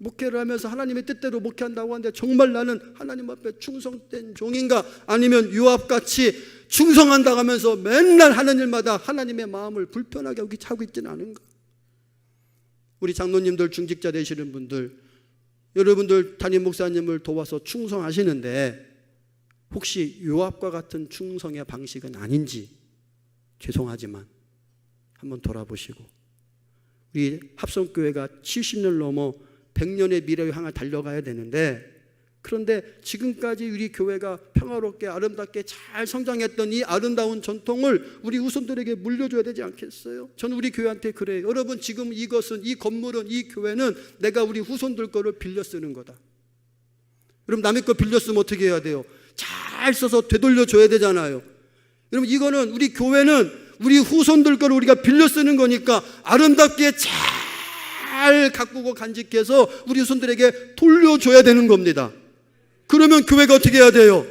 목회를 하면서 하나님의 뜻대로 목회한다고 하는데 정말 나는 하나님 앞에 충성된 종인가? 아니면 요압같이 충성한다고 하면서 맨날 하는 일마다 하나님의 마음을 불편하게 하고 있지는 않은가? 우리 장로님들, 중직자 되시는 분들, 여러분들 담임 목사님을 도와서 충성하시는데 혹시 요압과 같은 충성의 방식은 아닌지 죄송하지만 한번 돌아보시고, 우리 합성교회가 70년 넘어 100년의 미래를 향해 달려가야 되는데, 그런데 지금까지 우리 교회가 평화롭게 아름답게 잘 성장했던 이 아름다운 전통을 우리 후손들에게 물려줘야 되지 않겠어요? 저는 우리 교회한테 그래요. 여러분, 지금 이것은, 이 건물은, 이 교회는 내가 우리 후손들 거를 빌려 쓰는 거다. 여러분, 남의 거 빌려 쓰면 어떻게 해야 돼요? 잘 써서 되돌려 줘야 되잖아요. 여러분, 이거는, 우리 교회는 우리 후손들 거를 우리가 빌려 쓰는 거니까 아름답게 잘 가꾸고 간직해서 우리 후손들에게 돌려줘야 되는 겁니다. 그러면 교회가 어떻게 해야 돼요?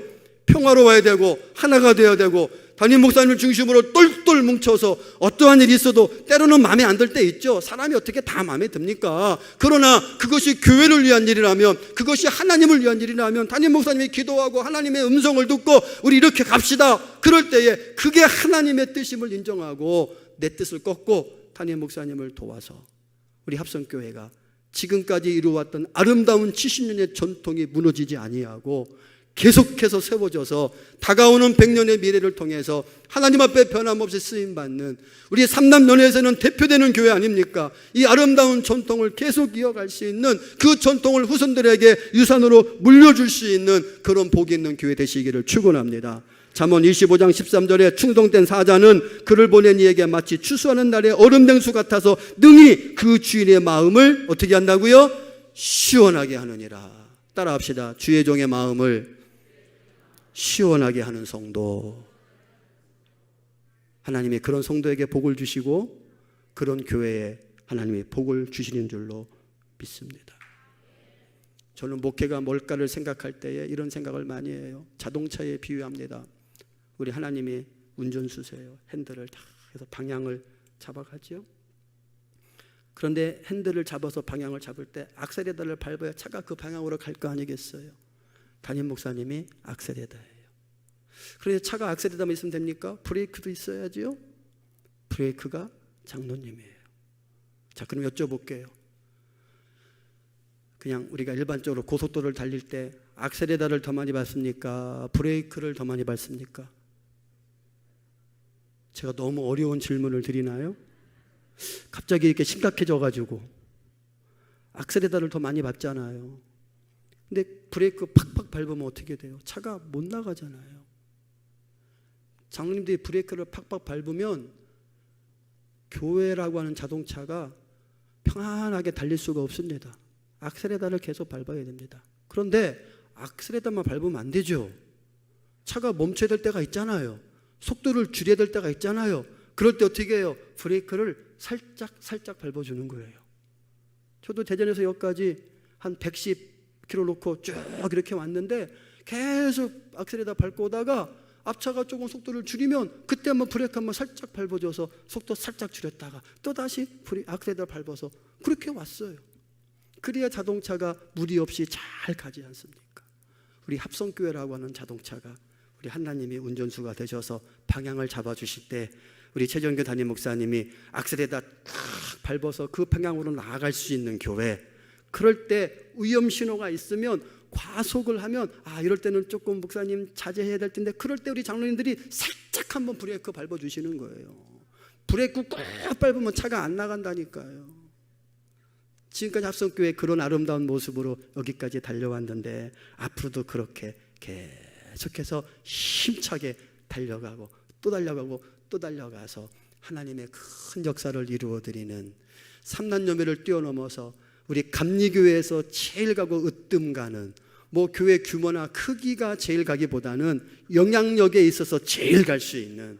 평화로워야 되고 하나가 되어야 되고, 담임 목사님을 중심으로 똘똘 뭉쳐서 어떠한 일이 있어도 때로는 마음에 안 들 때 있죠. 사람이 어떻게 다 마음에 듭니까? 그러나 그것이 교회를 위한 일이라면, 그것이 하나님을 위한 일이라면 담임 목사님이 기도하고 하나님의 음성을 듣고 우리 이렇게 갑시다, 그럴 때에 그게 하나님의 뜻임을 인정하고 내 뜻을 꺾고 담임 목사님을 도와서 우리 합성교회가 지금까지 이루어왔던 아름다운 70년의 전통이 무너지지 아니하고 계속해서 세워져서 다가오는 100년의 미래를 통해서 하나님 앞에 변함없이 쓰임받는 우리 삼남연회에서는 대표되는 교회 아닙니까? 이 아름다운 전통을 계속 이어갈 수 있는, 그 전통을 후손들에게 유산으로 물려줄 수 있는 그런 복이 있는 교회 되시기를 축원합니다. 잠언 25장 13절에 충동된 사자는 그를 보낸 이에게 마치 추수하는 날의 얼음냉수 같아서 능히 그 주인의 마음을 어떻게 한다고요? 시원하게 하느니라. 따라합시다. 주의 종의 마음을 시원하게 하는 성도. 하나님이 그런 성도에게 복을 주시고 그런 교회에 하나님이 복을 주시는 줄로 믿습니다. 저는 목회가 뭘까를 생각할 때에 이런 생각을 많이 해요. 자동차에 비유합니다. 우리 하나님이 운전수세요. 핸들을 다 해서 방향을 잡아가죠. 그런데 핸들을 잡아서 방향을 잡을 때 악셀레다를 밟아야 차가 그 방향으로 갈 거 아니겠어요? 담임 목사님이 악셀레다예요. 그런데 차가 악셀레다만 있으면 됩니까? 브레이크도 있어야지요. 브레이크가 장로님이에요. 자, 그럼 여쭤볼게요. 그냥 우리가 일반적으로 고속도로를 달릴 때 악셀레다를 더 많이 밟습니까? 브레이크를 더 많이 밟습니까? 제가 너무 어려운 질문을 드리나요? 갑자기 이렇게 심각해져가지고 악셀레다를 더 많이 밟잖아요. 근데 브레이크 팍팍 밟으면 어떻게 돼요? 차가 못 나가잖아요. 장로님들이 브레이크를 팍팍 밟으면 교회라고 하는 자동차가 평안하게 달릴 수가 없습니다. 악셀레다를 계속 밟아야 됩니다. 그런데 악셀레다만 밟으면 안 되죠. 차가 멈춰야 될 때가 있잖아요. 속도를 줄여야 될 때가 있잖아요. 그럴 때 어떻게 해요? 브레이크를 살짝 밟아주는 거예요. 저도 대전에서 여기까지 한 110km 놓고 쭉 이렇게 왔는데 계속 악셀에다 밟고 오다가 앞차가 조금 속도를 줄이면 그때 한번 브레이크 한번 살짝 밟아줘서 속도 살짝 줄였다가 또 다시 악셀에다 밟아서 그렇게 왔어요. 그래야 자동차가 무리 없이 잘 가지 않습니까? 우리 합성교회라고 하는 자동차가 우리 하나님이 운전수가 되셔서 방향을 잡아주실 때 우리 최정규 담임 목사님이 악셀에다 탁 밟아서 그 방향으로 나아갈 수 있는 교회, 그럴 때 위험 신호가 있으면 과속을 하면 이럴 때는 조금 목사님 자제해야 될 텐데, 그럴 때 우리 장로님들이 살짝 한번 브레이크 밟아주시는 거예요. 브레이크 꼭 밟으면 차가 안 나간다니까요. 지금까지 합성교회 그런 아름다운 모습으로 여기까지 달려왔는데 앞으로도 그렇게 계속해서 힘차게 달려가고 또 달려가고 또 달려가서 하나님의 큰 역사를 이루어드리는 삼남연회를 뛰어넘어서 우리 감리교회에서 제일 가고 으뜸 가는, 뭐 교회 규모나 크기가 제일 가기보다는 영향력에 있어서 제일 갈 수 있는,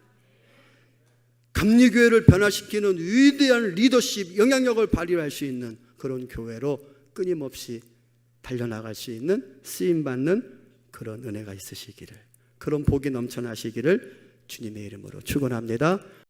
감리교회를 변화시키는 위대한 리더십, 영향력을 발휘할 수 있는 그런 교회로 끊임없이 달려나갈 수 있는, 쓰임받는 그런 은혜가 있으시기를, 그런 복이 넘쳐나시기를 주님의 이름으로 축원합니다.